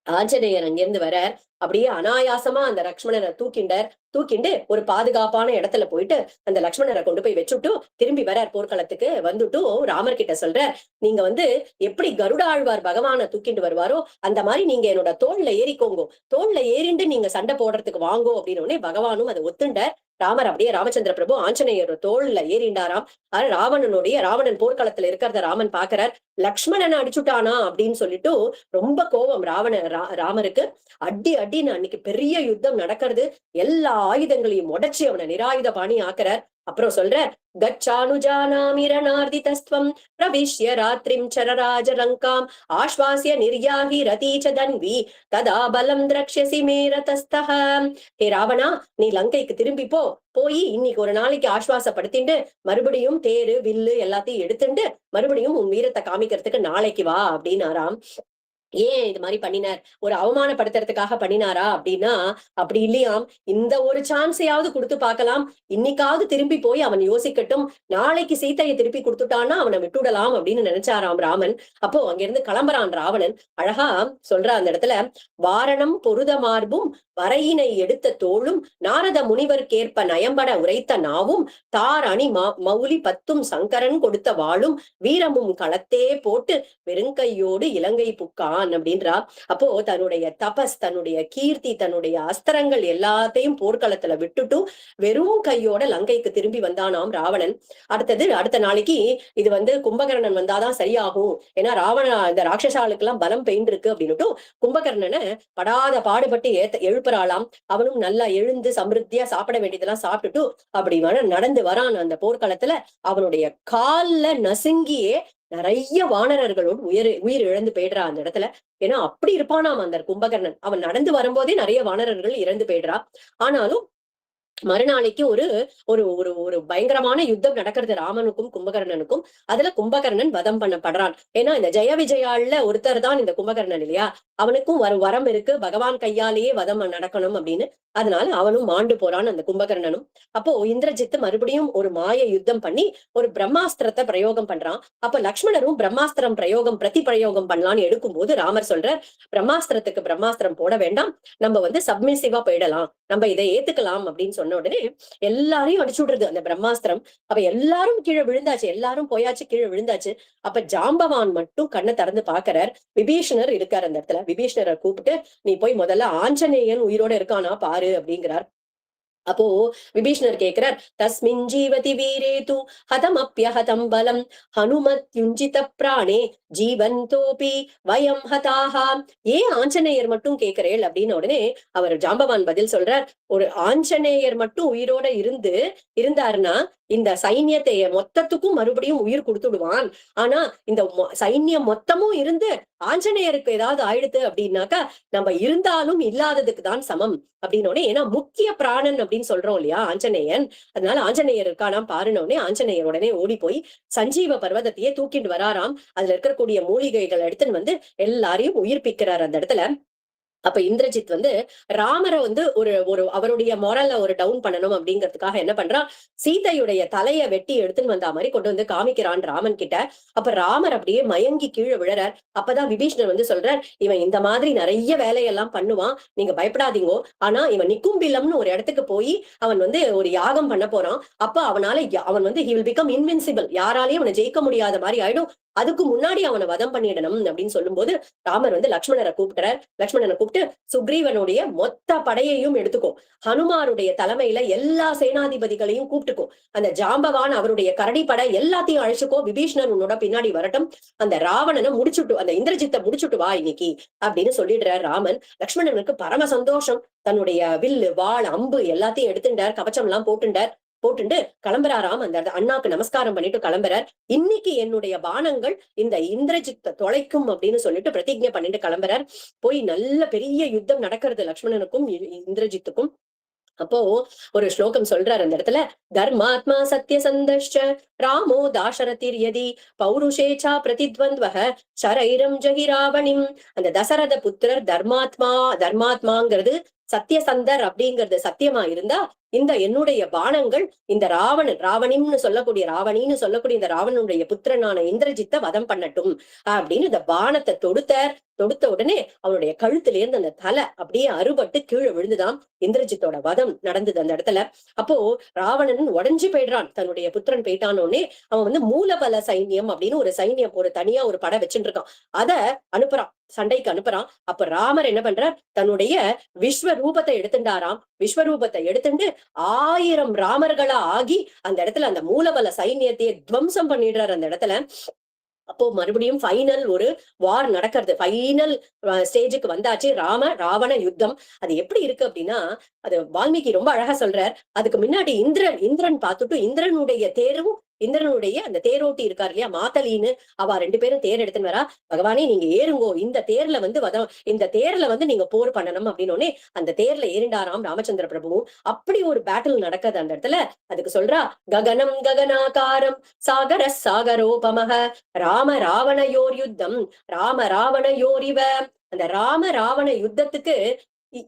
ஆஞ்சநேயர் அங்கிருந்து வர அப்படியே அனாயாசமா அந்த லக்ஷ்மணரை தூக்கிண்டு ஒரு பாதுகாப்பான இடத்துல போயிட்டு அந்த லக்ஷ்மணரை கொண்டு போய் வச்சுட்டு திரும்பி வரார் போர்க்களத்துக்கு. வந்துட்டு ராமர் கிட்ட சொல்ற, நீங்க எப்படி கருட ஆழ்வார் பகவானை தூக்கிட்டு வருவாரோ அந்த மாதிரி நீங்க என்னோட தோல்ல ஏறிக்கோங்கோ, தோல்ல ஏறிண்டு நீங்க சண்டை போடுறதுக்கு வாங்கோ அப்படின்னு பகவானும் அதை ஒத்துண்ட. ராமர் அப்படியே ராமச்சந்திர பிரபு ஆஞ்சநேயர் தோல்ல ஏறிண்டாராம். ராவணன் போர்க்களத்துல இருக்கிறத ராமன் பாக்குறார். லக்ஷ்மணனை அடிச்சுட்டானா அப்படின்னு சொல்லிட்டு ரொம்ப கோபம் ராமருக்கு. அடின்னு அன்னைக்கு பெரிய யுத்தம் நடக்கிறது. எல்லா ஆயுதங்களையும் உடைச்சு அவனை நிராயுத பாணி ஆக்குறார். அப்புறம் சொல்ற, கச்சானுஜானாமி ரணார்திதஸ்த்வம் பிரவிஷ்ய ராத்ரிம் சரராஜ லங்காம் ஆஸ்வாசிய நிர்யாகி ரதீச்ச தன்வி ததா பலம் திரக்ஷ்யசி மேரதஸ்தஹ. ஹே ராவணா, நீ லங்கைக்கு திரும்பி போய் இன்னைக்கு ஒரு நாளைக்கு ஆஸ்வாசப்படுத்திட்டு மறுபடியும் தேரு வில்லு எல்லாத்தையும் எடுத்துட்டு மறுபடியும் உன் வீரத்தை காமிக்கிறதுக்கு நாளைக்கு வா அப்படின்னாராம். ஏன் இது மாதிரி பண்ணினார், ஒரு அவமானப்படுத்துறதுக்காக பண்ணினாரா அப்படின்னா அப்படி இல்லையாம். இந்த ஒரு சான்ஸையாவது கொடுத்து பார்க்கலாம், இன்னைக்காவது திரும்பி போய் அவன் யோசிக்கட்டும், நாளைக்கு சீத்தையை திருப்பி கொடுத்துட்டான்னா அவனை விட்டுடலாம் அப்படின்னு நினைச்சாராம் ராமன். அப்போ அங்கிருந்து கிளம்புறான் ராவணன். அழகா சொல்றா அந்த இடத்துல, வாரணம் பொருத மார்பும் வரையினை எடுத்த தோளும் நாரத முனிவர்க்கேற்ப நயம்பட உரைத்த நாவும் தார் அணி மௌலி 10 சங்கரன் கொடுத்த வாளும் வீரமும் களத்தே போட்டு வெறுங்கையோடு இலங்கை புக்கான் அப்படின்றா. அப்போ தன்னுடைய தபஸ், தன்னுடைய கீர்த்தி, தன்னுடைய அஸ்திரங்கள் எல்லாத்தையும் போர்க்களத்துல விட்டுட்டு வெறும் கையோட லங்கைக்கு திரும்பி வந்தானாம் ராவணன். அடுத்த நாளைக்கு இது கும்பகர்ணன் வந்தாதான் சரியாகும், ஏன்னா இந்த ராட்சசாளுக்கு எல்லாம் பலம் பெயின் இருக்கு அப்படின்னுட்டு கும்பகர்ணனை படாத பாடுபட்டு எழுப்புறாளாம். அவனும் நல்லா எழுந்து சமிருத்தியா சாப்பிட வேண்டியதெல்லாம் சாப்பிட்டுட்டு அப்படி நடந்து வரான் அந்த போர்க்களத்துல. அவனுடைய கால்ல நசுங்கியே நிறைய வானரர்களோடு உயிர் இழந்து போயிடுறா அந்த இடத்துல. ஏன்னா அப்படி இருப்பானாம் அந்த கும்பகர்ணன். அவன் நடந்து வரும்போதே நிறைய வானரர்கள் இறந்து போயிடுறா. ஆனாலும் மறுநாளைக்கு ஒரு ஒரு ஒரு ஒரு பயங்கரமான யுத்தம் நடக்கிறது ராமனுக்கும் கும்பகர்ணனுக்கும். அதுல கும்பகர்ணன் வதம் பண்ணப்படுறான். ஏன்னா இந்த ஜெய விஜயால ஒருத்தர் தான் இந்த கும்பகர்ணன் இல்லையா, அவனுக்கும் வரம் இருக்கு, பகவான் கையாலேயே வதம் நடக்கணும் அப்படின்னு. அதனால அவனும் மாண்டு போறான் அந்த கும்பகர்ணனும். அப்போ இந்திரஜித்து மறுபடியும் ஒரு மாய யுத்தம் பண்ணி ஒரு பிரம்மாஸ்திரத்தை பிரயோகம் பண்றான். அப்ப லக்ஷ்மணரும் பிரம்மாஸ்திரம் பிரதி பிரயோகம் பண்ணலான்னு எடுக்கும் போது ராமர் சொல்றார், பிரம்மாஸ்திரத்துக்கு பிரம்மாஸ்திரம் போட வேண்டாம், நம்ம சப்மிசிவா போயிடலாம், நம்ம இதை ஏத்துக்கலாம் அப்படின்னு சொன்ன உடனே எல்லாரையும் அடிச்சு விடுறது அந்த பிரம்மாஸ்திரம். அப்ப எல்லாரும் கீழே விழுந்தாச்சு, எல்லாரும் போயாச்சு, கீழே விழுந்தாச்சு. அப்ப ஜாம்பவான் மட்டும் கண்ணை திறந்து பாக்குறார். விபீஷணர் இருக்காரு அந்த இடத்துல. விபீஷணரை கூப்பிட்டு, நீ போய் முதல்ல ஆஞ்சநேயன் உயிரோட இருக்கானா பாரு அப்படிங்கிறார். அப்போ விபீஷணர் கேட்கிறார், தஸ்மின் ஜீவதி வீரேது ஹதமப்யஹதம் பலம் ஹனுமத்யுஞ்சித பிராணே ஜீவந்தோபி வயம் ஹதாஹா. ஏன் ஆஞ்சநேயர் மட்டும் கேட்கிறேள் அப்படின்னு உடனே அவர் ஜாம்பவான் பதில் சொல்றார், ஒரு ஆஞ்சநேயர் மட்டும் உயிரோட இருந்தாருன்னா இந்த சைன்யத்தை மொத்தத்துக்கும் மறுபடியும் உயிர் கொடுத்துடுவான். ஆனா இந்த சைன்யம் மொத்தமும் இருந்து ஆஞ்சநேயருக்கு ஏதாவது ஆயிடுத்து அப்படின்னாக்கா நம்ம இருந்தாலும் இல்லாததுக்கு தான் சமம் அப்படின்னோடனே, ஏன்னா முக்கிய பிராணன் அப்படின்னு சொல்றோம் இல்லையா ஆஞ்சநேயன், அதனால ஆஞ்சநேயர் இருக்கானாம் பாருனோடனே ஆஞ்சநேயர் உடனே ஓடி போய் சஞ்சீவ பர்வதத்தையே தூக்கிட்டு வராராம். அதுல இருக்கக்கூடிய மூலிகைகள் எடுத்துன்னு எல்லாரையும் உயிர்ப்பிக்கிறார் அந்த இடத்துல. அப்ப இந்திரஜித் வந்து ராமரை வந்து ஒரு ஒரு அவருடைய மொரல்ல ஒரு டவுன் பண்ணணும் அப்படிங்கிறதுக்காக என்ன பண்றான், சீதையுடைய தலைய வெட்டி எடுத்துன்னு வந்தா மாதிரி கொண்டு வந்து காமிக்கிறான் ராமன் கிட்ட. அப்ப ராமர் அப்படியே மயங்கி கீழே விழறார். அப்பதான் விபீஷ்ணர் வந்து சொல்றார், இவன் இந்த மாதிரி நிறைய வேலையெல்லாம் பண்ணுவான், நீங்க பயப்படாதீங்கோ. ஆனா இவன் நிக்கும்பிலம்னு ஒரு இடத்துக்கு போய் அவன் வந்து ஒரு யாகம் பண்ண போறான். அப்ப அவன் வந்து he will become invincible, யாராலையும் அவனை ஜெயிக்க முடியாத மாதிரி ஆயிடும். அதுக்கு முன்னாடி அவனை வதம் பண்ணிடணும் அப்படின்னு சொல்லும்போது ராமர் வந்து லக்ஷ்மணரை கூப்பிட்டு சுக்ரீவனுடைய மொத்த படையையும் எடுத்துக்கோ, ஹனுமாருடைய தலைமையில எல்லா சேனாதிபதிகளையும் கூப்பிட்டுக்கோ, அந்த ஜாம்பவான் அவருடைய கரடி படை எல்லாத்தையும் அழைச்சுக்கோ, விபீஷ்ணன் உன்னோட பின்னாடி வரட்டும், அந்த ராவணனை முடிச்சுட்டு அந்த இந்திரஜித்தை முடிச்சுட்டு வா இன்னைக்கு அப்படின்னு சொல்லிடுறார் ராமன். லக்ஷ்மணனுக்கு பரம சந்தோஷம். தன்னுடைய வில்லு வாள் அம்பு எல்லாத்தையும் எடுத்துட்டார், கவச்சம் எல்லாம் போட்டுண்டு கிளம்புறாராம். அந்த அண்ணாக்கு நமஸ்காரம் பண்ணிட்டு கிளம்புறார். இன்னைக்கு என்னுடைய பானங்கள் இந்த இந்திரஜித்தை தொலைக்கும் அப்படின்னு சொல்லிட்டு பிரதிஜை பண்ணிட்டு கிளம்புறார். போய் நல்ல பெரிய யுத்தம் நடக்கிறது லக்ஷ்மணனுக்கும் இந்திரஜித்துக்கும். அப்போ ஒரு ஸ்லோகம் சொல்றாரு அந்த இடத்துல, தர்மாத்மா சத்யசந்தஷ்ச ராமோ தாசரதிர் யதி பௌருஷேச்சா பிரதித்வந்த்வஹ ஷரைரம் ஜஹி ராவணிம். அந்த தசரத புத்திரர் தர்மாத்மாங்கிறது சத்தியசந்தர் அப்படிங்கிறது சத்தியமா இருந்தா இந்த என்னுடைய பானங்கள் இந்த ராவணின்னு சொல்லக்கூடிய இந்த ராவணனுடைய புத்திரனான இந்திரஜித்தை வதம் பண்ணட்டும் அப்படின்னு இந்த பானத்தை தொடுத்த உடனே அவனுடைய கழுத்துல இருந்து அந்த தலை அப்படியே அறுபட்டு கீழே விழுந்துதான். இந்திரஜித்தோட வதம் நடந்தது அந்த இடத்துல. அப்போ ராவணன் உடஞ்சு போயிடுறான், தன்னுடைய புத்திரன் போயிட்டானோடனே அவன் வந்து மூலபல சைன்யம் அப்படின்னு ஒரு சைன்யம் ஒரு தனியா ஒரு படை வச்சுட்டு இருக்கான், அத அனுப்புறான், சண்டைக்கு அனுப்புறான். அப்ப ராமர் என்ன பண்றார், தன்னுடைய விஸ்வரூபத்தை எடுத்துட்டு 1000 ராமர்களா ஆகி அந்த இடத்துல அந்த மூலபல சைன்யத்தையே துவம்சம் பண்ணிடுறார் அந்த இடத்துல. அப்போ மறுபடியும் ஃபைனல் ஒரு வார் நடக்கிறது, ஃபைனல் ஸ்டேஜுக்கு வந்தாச்சு, ராவண யுத்தம். அது எப்படி இருக்கு அப்படின்னா, அது வால்மீகி ரொம்ப அழகா சொல்றார். அதுக்கு முன்னாடி இந்திரன் பார்த்துட்டு இந்திரனுடைய அந்த தேரோட்டி இருக்காரு இல்லையா மாத்தலின்னு, அவ 2 பேரும் தேர் எடுத்துன்னு வரா. பகவானே நீங்க ஏறுங்கோ, இந்த தேர்ல வந்து நீங்க போர் பண்ணணும் அப்படின்னு அந்த தேர்ல ஏறிண்டாராம் ராமச்சந்திர பிரபுவும். அப்படி ஒரு பேட்டில் நடக்குது அந்த இடத்துல. அதுக்கு சொல்றா, ககனம் ககனாகாரம் சாகர சாகரோபமக ராவணயோர் யுத்தம் ராவணயோரிவ. அந்த ராவண யுத்தத்துக்கு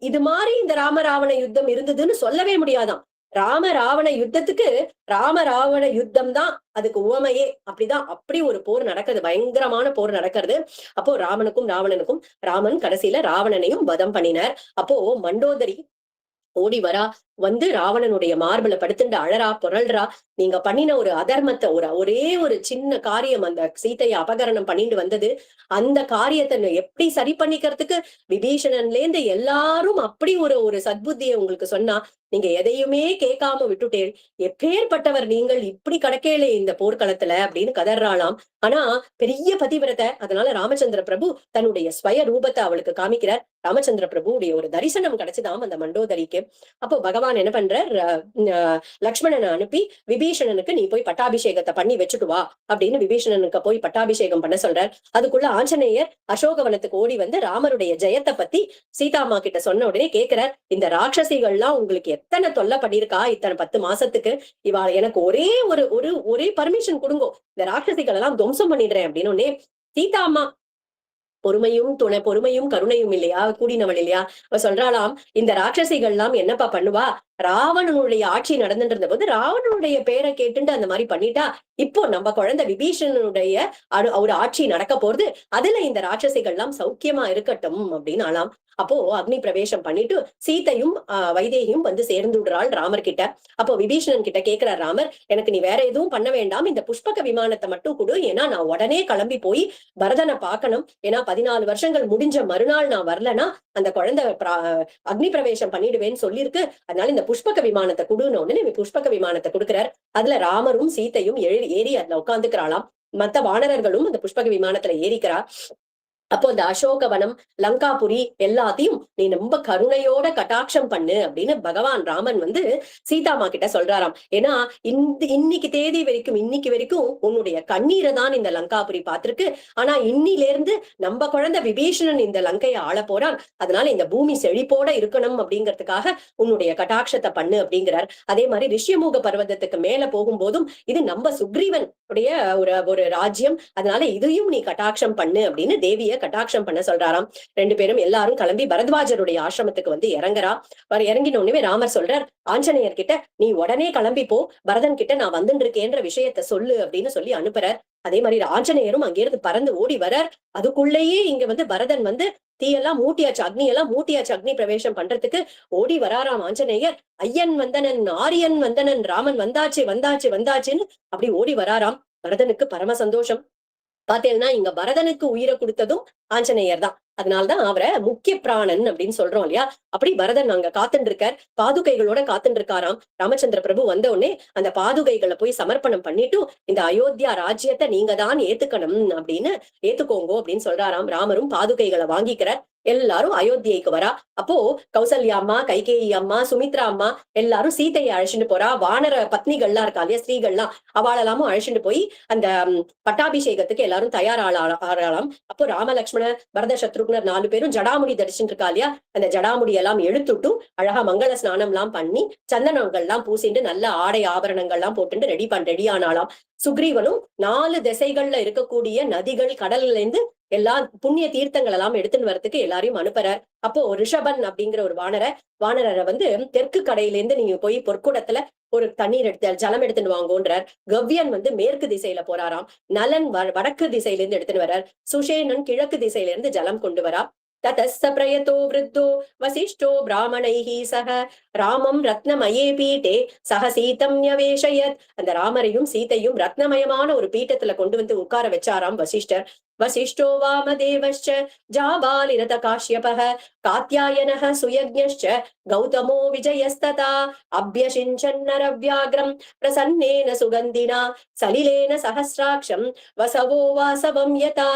இது மாதிரி இந்த ராவண யுத்தம் இருந்ததுன்னு சொல்லவே முடியாதாம். ராவண யுத்தத்துக்கு ராவண யுத்தம் தான் அதுக்கு உவமையே. அப்படி ஒரு போர் நடக்குது, பயங்கரமான போர் நடக்கிறது. அப்போ ராவணனுக்கும் ராமன் கடைசியில ராவணனையும் வதம் பண்ணினார். அப்போ மண்டோதரி ஓடி வரா, வந்து ராவணனுடைய மார்புல படுத்துட்டு அழறா புரள்றா, நீங்க பண்ணின ஒரு அதர்மத்தை ஒரே ஒரு சின்ன காரியம், அந்த சீதையை அபகரணம் பண்ணிட்டு வந்தது, அந்த காரியத்தை எப்படி சரி பண்ணிக்கிறதுக்கு விபீஷணன்ல இருந்து எல்லாரும் அப்படி ஒரு சத்புத்தியை உங்களுக்கு சொன்னா நீங்க எதையுமே கேட்காம விட்டுட்டேன், எப்பேற்பட்டவர் நீங்கள், இப்படி கடக்கேளே இந்த போர்க்களத்துல அப்படின்னு கதறாளாம். ஆனா பெரிய பதிவிரத்தை, அதனால ராமச்சந்திர பிரபு தன்னுடைய ஸ்வய ரூபத்தை அவளுக்கு காமிக்கிறார். ராமச்சந்திர பிரபுடைய ஒரு தரிசனம் கிடைச்சுதாம் அந்த மண்டோதரிக்கு. அப்போ பகவான் என்ன பண்றார், லக்ஷ்மணனை அனுப்பி விபீஷணனுக்கு நீ போய் பட்டாபிஷேகத்தை பண்ணி வச்சுட்டு வா அப்படின்னு விபீஷணனுக்கு போய் பட்டாபிஷேகம் பண்ண சொல்றார். அதுக்குள்ள ஆஞ்சநேயர் அசோகவனத்துக்கு ஓடி வந்து ராமருடைய ஜெயத்தை பத்தி சீதாமா கிட்ட சொன்ன உடனே கேட்கிறார், இந்த ராட்சசிகள்லாம் உங்களுக்கு எத்தனை தொல்லை பண்ணிருக்கா இத்தனை 10 மாசத்துக்கு, இவா எனக்கு ஒரே பர்மிஷன் கொடுங்கோ, இந்த ராட்சசிகள் எல்லாம் துவம்சம் பண்ணிடுறேன் அப்படின்னு சீதாமா பொறுமையும் கருணையும் இல்லையா கூடினவள் இல்லையா, அவ சொல்றாளாம், இந்த ராட்சசிகள்லாம் என்னப்பா பண்ணுவா, ராவணனுடைய ஆட்சி நடந்துட்டு இருந்த போது ராவணனுடைய பேரை கேட்டுட்டு அந்த மாதிரி பண்ணிட்டா, இப்போ நம்ம குழந்தை விபீஷணனுடைய ஒரு ஆட்சி நடக்க போறது, அதுல இந்த ராட்சசிகள்லாம் சௌக்கியமா இருக்கட்டும் அப்படின்னு ஆளாம். அப்போ அக்னி பிரவேசம் பண்ணிட்டு சீதையும் வைதேகியும் வந்து சேர்ந்து விடுறாள் ராமர் கிட்ட. அப்போ விபீஷணன் கிட்ட கேட்கிறார் ராமர், எனக்கு நீ வேற எதுவும் பண்ண வேண்டாம், இந்த புஷ்பக விமானத்தை மட்டும் கொடு, ஏன்னா நான் உடனே கிளம்பி போய் பரதனை பார்க்கணும், ஏன்னா 14 வருஷங்கள் முடிஞ்ச மறுநாள் நான் வரலன்னா அந்த குழந்தை அக்னி பிரவேசம் பண்ணிடுவேன்னு சொல்லியிருக்கு, அதனால இந்த புஷ்பக விமானத்தை கொடுன்னு உடனே புஷ்பக விமானத்தை கொடுக்கிறார். அதுல ராமரும் சீதையும் ஏறி அதுல உட்காந்துக்கிறாளாம். மத்த வானரர்களும் அந்த புஷ்பக விமானத்துல ஏறிக்கிறா. அப்போ அந்த அசோகவனம் லங்காபுரி எல்லாத்தையும் நீ ரொம்ப கருணையோட கட்டாட்சம் பண்ணு அப்படின்னு பகவான் ராமன் வந்து சீதாமா கிட்ட சொல்றாராம். ஏன்னா இன்னைக்கு வரைக்கும் உன்னுடைய கண்ணீரை தான் இந்த லங்காபுரி பார்த்திருக்கு, ஆனா இன்னிலிருந்து நம்ம குழந்தை விபீஷணன் இந்த லங்கையை ஆள போறான், அதனால இந்த பூமி செழிப்போட இருக்கணும் அப்படிங்கிறதுக்காக உன்னுடைய கட்டாட்சத்தை பண்ணு அப்படிங்கிறார். அதே மாதிரி ரிஷ்யமூக பர்வதத்துக்கு மேல போகும்போதும் இது நம்ம சுக்ரீவன் உடைய ஒரு ராஜ்யம், அதனால இதையும் நீ கட்டாட்சம் பண்ணு அப்படின்னு தேவிய கட்டாட்சம் பண்ண சொல்றாராம். 2 பேரும் எல்லாரும் கிளம்பி பரத்வாஜருடைய ஆசிரமத்துக்கு வந்து இறங்குறா. இறங்கின உடனே ராமர் சொல்றார் ஆஞ்சநேயர் கிட்ட, நீ உடனே கிளம்பி போ, பரதன் கிட்ட நான் வந்துட்டு இருக்கேன்ற விஷயத்த சொல்லு அப்படின்னு சொல்லி அனுப்புறார். அதே மாதிரி ஆஞ்சநேயரும் அங்கிருந்து பறந்து ஓடி வரார். அதுக்குள்ளேயே இங்க வந்து பரதன் வந்து தீயெல்லாம் மூட்டியாச்சு, அக்னியெல்லாம் மூட்டியாச்சு, அக்னி பிரவேசம் பண்றதுக்கு ஓடி வராராம் ஆஞ்சநேயர். ஐயன் வந்தனன், ஆரியன் வந்தனன், ராமன் வந்தாச்சு வந்தாச்சு வந்தாச்சுன்னு அப்படி ஓடி வராராம். பரதனுக்கு பரம சந்தோஷம். பாத்தீங்கன்னா இங்க பரதனுக்கு உயிரை கொடுத்ததும் ஆஞ்சநேயர் தான். அதனால்தான் அவரை முக்கிய பிராணன் அப்படின்னு சொல்றோம் இல்லையா. அப்படி பரதன் அங்க காத்துட்டு இருக்கார், பாதுகைகளோட காத்துட்டு இருக்காராம். ராமச்சந்திர பிரபு வந்த உடனே அந்த பாதுகைகளை போய் சமர்ப்பணம் பண்ணிட்டு, இந்த அயோத்தியா ராஜ்யத்தை நீங்க தான் ஏத்துக்கணும் அப்படின்னு ஏத்துக்கோங்க அப்படின்னு சொல்றாராம். ராமரும் பாதுகைகளை வாங்கிக்கிறார். எல்லாரும் அயோத்தியைக்கு வரா. அப்போ கௌசல்யா அம்மா, கைகேயி அம்மா, சுமித்ரா அம்மா எல்லாரும் சீதையை அழைச்சிட்டு போறா. வானர பத்னிகள்லாம் இருக்கா இல்லையா, ஸ்திரீகள்லாம், அவளெல்லாமும் அழைச்சிட்டு போய் அந்த பட்டாபிஷேகத்துக்கு எல்லாரும் தயாராகலாம். அப்போ ராமலட்சுமண பரத சத்ருக்னர் 4 பேரும் ஜடாமுடி தரிச்சுட்டு இருக்கா இல்லையா, அந்த ஜடாமுடி எல்லாம் எடுத்துட்டு அழகா மங்கள ஸ்நானம் எல்லாம் பண்ணி சந்தனங்கள் எல்லாம் பூசிட்டு நல்ல ஆடை ஆபரணங்கள் எல்லாம் போட்டு ரெடி ஆனாலாம். சுக்ரீவனும் 4 திசைகள்ல இருக்கக்கூடிய நதிகள், கடல்ல இருந்து எல்லா புண்ணிய தீர்த்தங்கள் எல்லாம் எடுத்துன்னு வரதுக்கு எல்லாரையும் அனுப்புறார். அப்போ ரிஷபன் அப்படிங்கிற ஒரு வானரரை வந்து தெற்கு கடையில இருந்து நீங்க போய் பொற்குடத்துல ஒரு தண்ணீர் ஜலம் எடுத்துன்னு வாங்கோன்றார். கவ்யன் வந்து மேற்கு திசையில போறாராம். நலன் வடக்கு திசையில இருந்து எடுத்துன்னு வர்றார். சுஷேனன் கிழக்கு திசையில இருந்து ஜலம் கொண்டு வரா. ததஸ்ஸ பிரயதோ விருத்தோ வசிஷ்டோ பிராமணைஹி சக ராமம் ரத்னமயே பீட்டே சக சீதம் யவேஷயத். அந்த ராமரையும் சீதையும் ரத்னமயமான ஒரு பீட்டத்துல கொண்டு வந்து உட்கார வச்சாராம் வசிஷ்டர். வசிஷ்டோ வாமதேவश्च ஜாபாலிரத காஷ்யபः காத்யாயனः சுயஜ்ஞश्च கௌதமோ விஜயஸ்ததா அப்யசிஞ்சன்னரவ்யாக்ரம் பிரசன்னேன சுகந்தினா சலிலேன சஹஸ்ராட்சம் வசவோ வாசவம் யதா.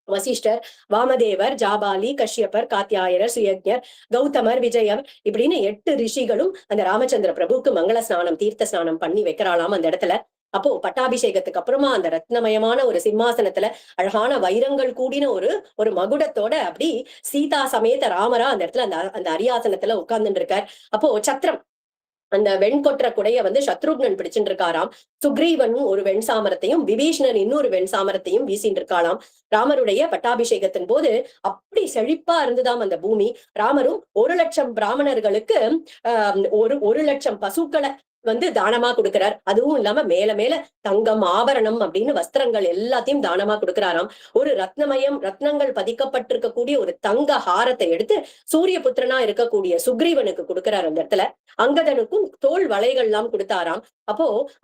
வசிஷ்டர், வாமதேவர், ஜாபாலி, கஷ்யப்பர், காத்யாயனர், சுயஜ்ஞர், கௌதமர், விஜயர் இப்படின்னு 8 ரிஷிகளும் அந்த ராமச்சந்திர பிரபுக்கு மங்கள ஸ்நானம், தீர்த்த ஸ்நானம் பண்ணி வைக்கிறாளாம் அந்த இடத்துல. அப்போ பட்டாபிஷேகத்துக்கு அப்புறமா அந்த ரத்னமயமான ஒரு சிம்மாசனத்துல அழகான வைரங்கள் கூடின ஒரு மகுடத்தோட அப்படி சீதா சமேத ராமரா அந்த இடத்துல அந்த அரியாசனத்துல உட்கார்ந்துட்டு இருக்கார். அப்போ சத்திரம், அந்த வெண்கொற்ற குடைய வந்து சத்ருக்னன் பிடிச்சுட்டு இருக்காராம். சுக்ரீவன் ஒரு வெண் சாமரத்தையும் விபீஷணன் இன்னொரு வெண் சாமரத்தையும் வீசிட்டு இருக்காளாம். ராமருடைய பட்டாபிஷேகத்தின் போது அப்படி செழிப்பா இருந்துதாம் அந்த பூமி. ராமரும் 1,00,000 பிராமணர்களுக்கு 1,00,000 பசுக்களை வந்து தானமா கொடுக்கிறார். அதுவும் இல்லாம மேல மேல தங்கம், ஆபரணம் அப்படின்னு வஸ்திரங்கள் எல்லாத்தையும் தானமா கொடுக்கிறாராம். ஒரு ரத்னங்கள் பதிக்கப்பட்டிருக்கக்கூடிய ஒரு தங்க ஹாரத்தை எடுத்து சூரிய புத்திரனா இருக்கக்கூடிய சுக்ரீவனுக்கு கொடுக்கிறார். அந்த இடத்துல அங்கதனுக்கும் தோல் வளைகள் எல்லாம் கொடுத்தாராம்.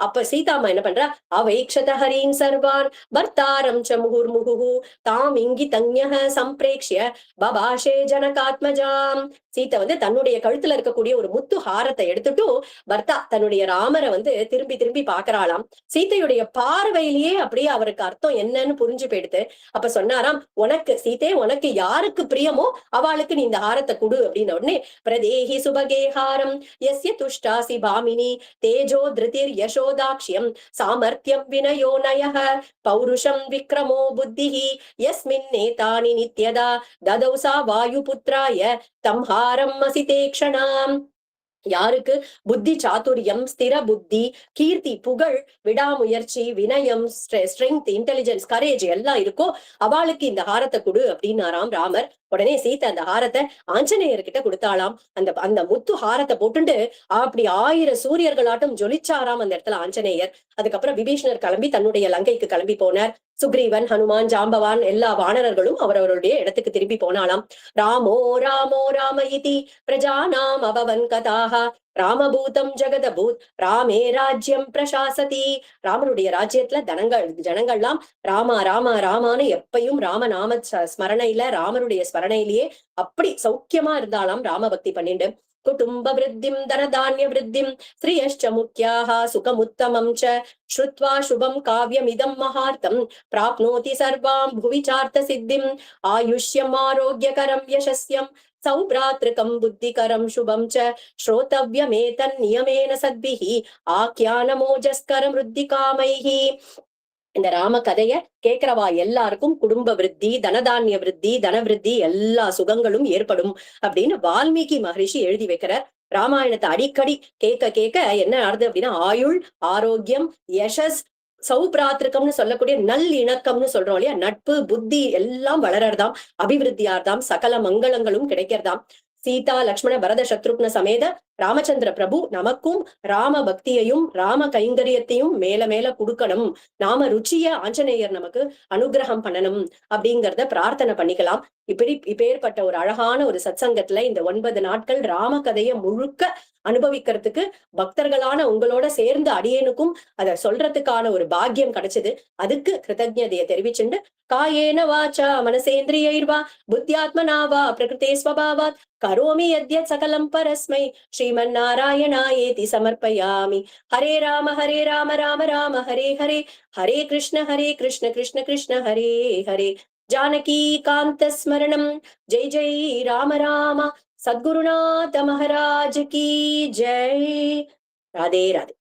அப்ப சீதாமா என்ன பண்றா, அவைக்ஷத ஹரீன் சர்வான் பர்த்தாரம் ச முகுர்முகு தாம் இங்கி தஞ்ஞஹ சம்பிரேக்ஷ்ய பபாஷே ஜனகாத்மஜாம். சீதை வந்து தன்னுடைய கழுத்துல இருக்கக்கூடிய ஒரு முத்து ஹாரத்தை எடுத்துட்டு பர்த்தா தன்னுடைய ராமரை வந்து திரும்பி திரும்பி பாக்குறாளாம். சீதையுடைய பார்வையிலேயே அப்படியே அவருக்கு அர்த்தம் என்னன்னு புரிஞ்சு போயிடுது. அப்ப சொன்னாராம், உனக்கு சீதே, உனக்கு யாருக்கு பிரியமோ அவளுக்கு நீ இந்த ஹாரத்தை கொடு அப்படின்ன உடனே பிரதேஹி சுபகே ஹாரம் யஸ்ய துஷ்டாசி பாமினி தேஜோ திருதிர் யசோதாக்ஷ்யம் சாமர்த்தியம் வினயோ நயஹ பௌருஷம் விக்ரமோ புத்திஹி யஸ்மின் நேதானி நித்யதா ததௌசா வாயு புத்ராய தம் ஹாரம் அசிதேக்ஷணாம். யாருக்கு புத்தி சாதுரியம், ஸ்திர புத்தி, கீர்த்தி, புகழ், விடாமுயற்சி, வினயம், ஸ்ட்ரென்த், இன்டெலிஜென்ஸ், கரேஜ் எல்லாம் இருக்கோ அவளுக்கு இந்த ஹாரத்தை கொடு அப்படின்னாராம் ராமர். உடனே சீதை அந்த ஹாரத்தை ஆஞ்சநேயர்கிட்ட கொடுத்தாளாம். அந்த முத்து ஹாரத்தை போட்டுட்டு அப்படி 1000 சூரியர்களாட்டம் ஜொலிச்சாராம் அந்த இடத்துல ஆஞ்சநேயர். அதுக்கப்புறம் விபீஷணர் கிளம்பி தன்னுடைய லங்கைக்கு கிளம்பி போனார். சுக்ரீவன், ஹனுமான், ஜாம்பவான் எல்லா வானரர்களும் அவரவருடைய இடத்துக்கு திரும்பி போனாலாம். ராமோ ராமோ ராம இதி பிரஜானாம் அபவன் கதாஹ ராமபூதம் ஜெகதபூத் ராமே ராஜ்யம் பிரசாசதி. ராமனுடைய ராஜ்யத்துல ஜனங்கள்லாம் ராமா ராமா ராமான்னு எப்பயும் ராமநாம ஸ்மரணையில, ராமனுடைய ஸ்மரணையிலேயே அப்படி சௌக்கியமா இருந்தாலாம் ராம பக்தி பண்ணிட்டு. குடும்ப விருத்திம் தனதானிய விருத்திம் ஸ்ரீயஷ்ச முக்கியாக சுகமுத்தமம் ச ஸ்ருத்வா சுபம் காவ்யமிதம் மகார்த்தம் பிராப்னோதி சர்வாம் புவிச்சார்த்த சித்திம் ஆயுஷ்யம் ஆரோக்கியகரம் யசஸ்யம் சௌப்ராத்ருகம் புத்திகரம் சுபம் ச ஸ்ரோதவ்யமேதன் நியமேன சத்பிஹி ஆக்யானமோஜஸ்கரம் ருத்திகாமைஹி. இந்த ராம கதைய கேட்கிறவா எல்லாருக்கும் குடும்ப விருத்தி, தனதானிய விருத்தி, தனவிருத்தி எல்லா சுகங்களும் ஏற்படும் அப்படின்னு வால்மீகி மகரிஷி எழுதி வைக்கிறார். ராமாயணத்தை அடிக்கடி கேட்க கேட்க என்ன ஆறுது அப்படின்னா ஆயுள், ஆரோக்கியம், யசஸ், சௌபிராத்திருக்கம்னு சொல்லக்கூடிய நல் இணக்கம்னு சொல்றோம் இல்லையா, நட்பு புத்தி எல்லாம் வளரறதாம், அபிவிருத்தியார்தாம், சகல மங்களங்களும் கிடைக்கிறதாம். சீதா லக்ஷ்மண பரத சத்ருக்ன சமேத ராமச்சந்திர பிரபு நமக்கும் ராம பக்தியையும் ராம கைங்கரியத்தையும் மேல மேல கொடுக்கணும், நாம ருச்சிய ஆஞ்சநேயர் நமக்கு அனுகிரகம் பண்ணணும் அப்படிங்கறத பிரார்த்தனை பண்ணிக்கலாம். இப்பேற்பட்ட ஒரு அழகான ஒரு சத்சங்கத்துல இந்த 9 நாட்கள் ராம கதையை முழுக்க அனுபவிக்கிறதுக்கு பக்தர்களான உங்களோட சேர்ந்து அடியேனுக்கும் அதை சொல்றதுக்கான ஒரு பாக்கியம் கிடைச்சது. அதுக்கு கிருதஜதையை தெரிவிச்சுண்டு காயேன வாச்சா மனசேந்திரியைர்வா புத்தியாத்மனாவா பிரகிருதே ஸ்வபாவாத் கரோமி யத்யத் சகலம் பரஸ்மை ஸ்ரீமன் நாராயணாயேதி சமர்ப்பயாமி. ஹரே ராம ராம ராம ஹரே ஹரே, ஹரே கிருஷ்ண கிருஷ்ண கிருஷ்ண ஹரே ஹரே. ஜானகி காந்த ஸ்மரணம். ஜெய் ஜெய் ராம ராம. சத்குருநாத மகாராஜ் கி ஜெய். ராதே ராதே.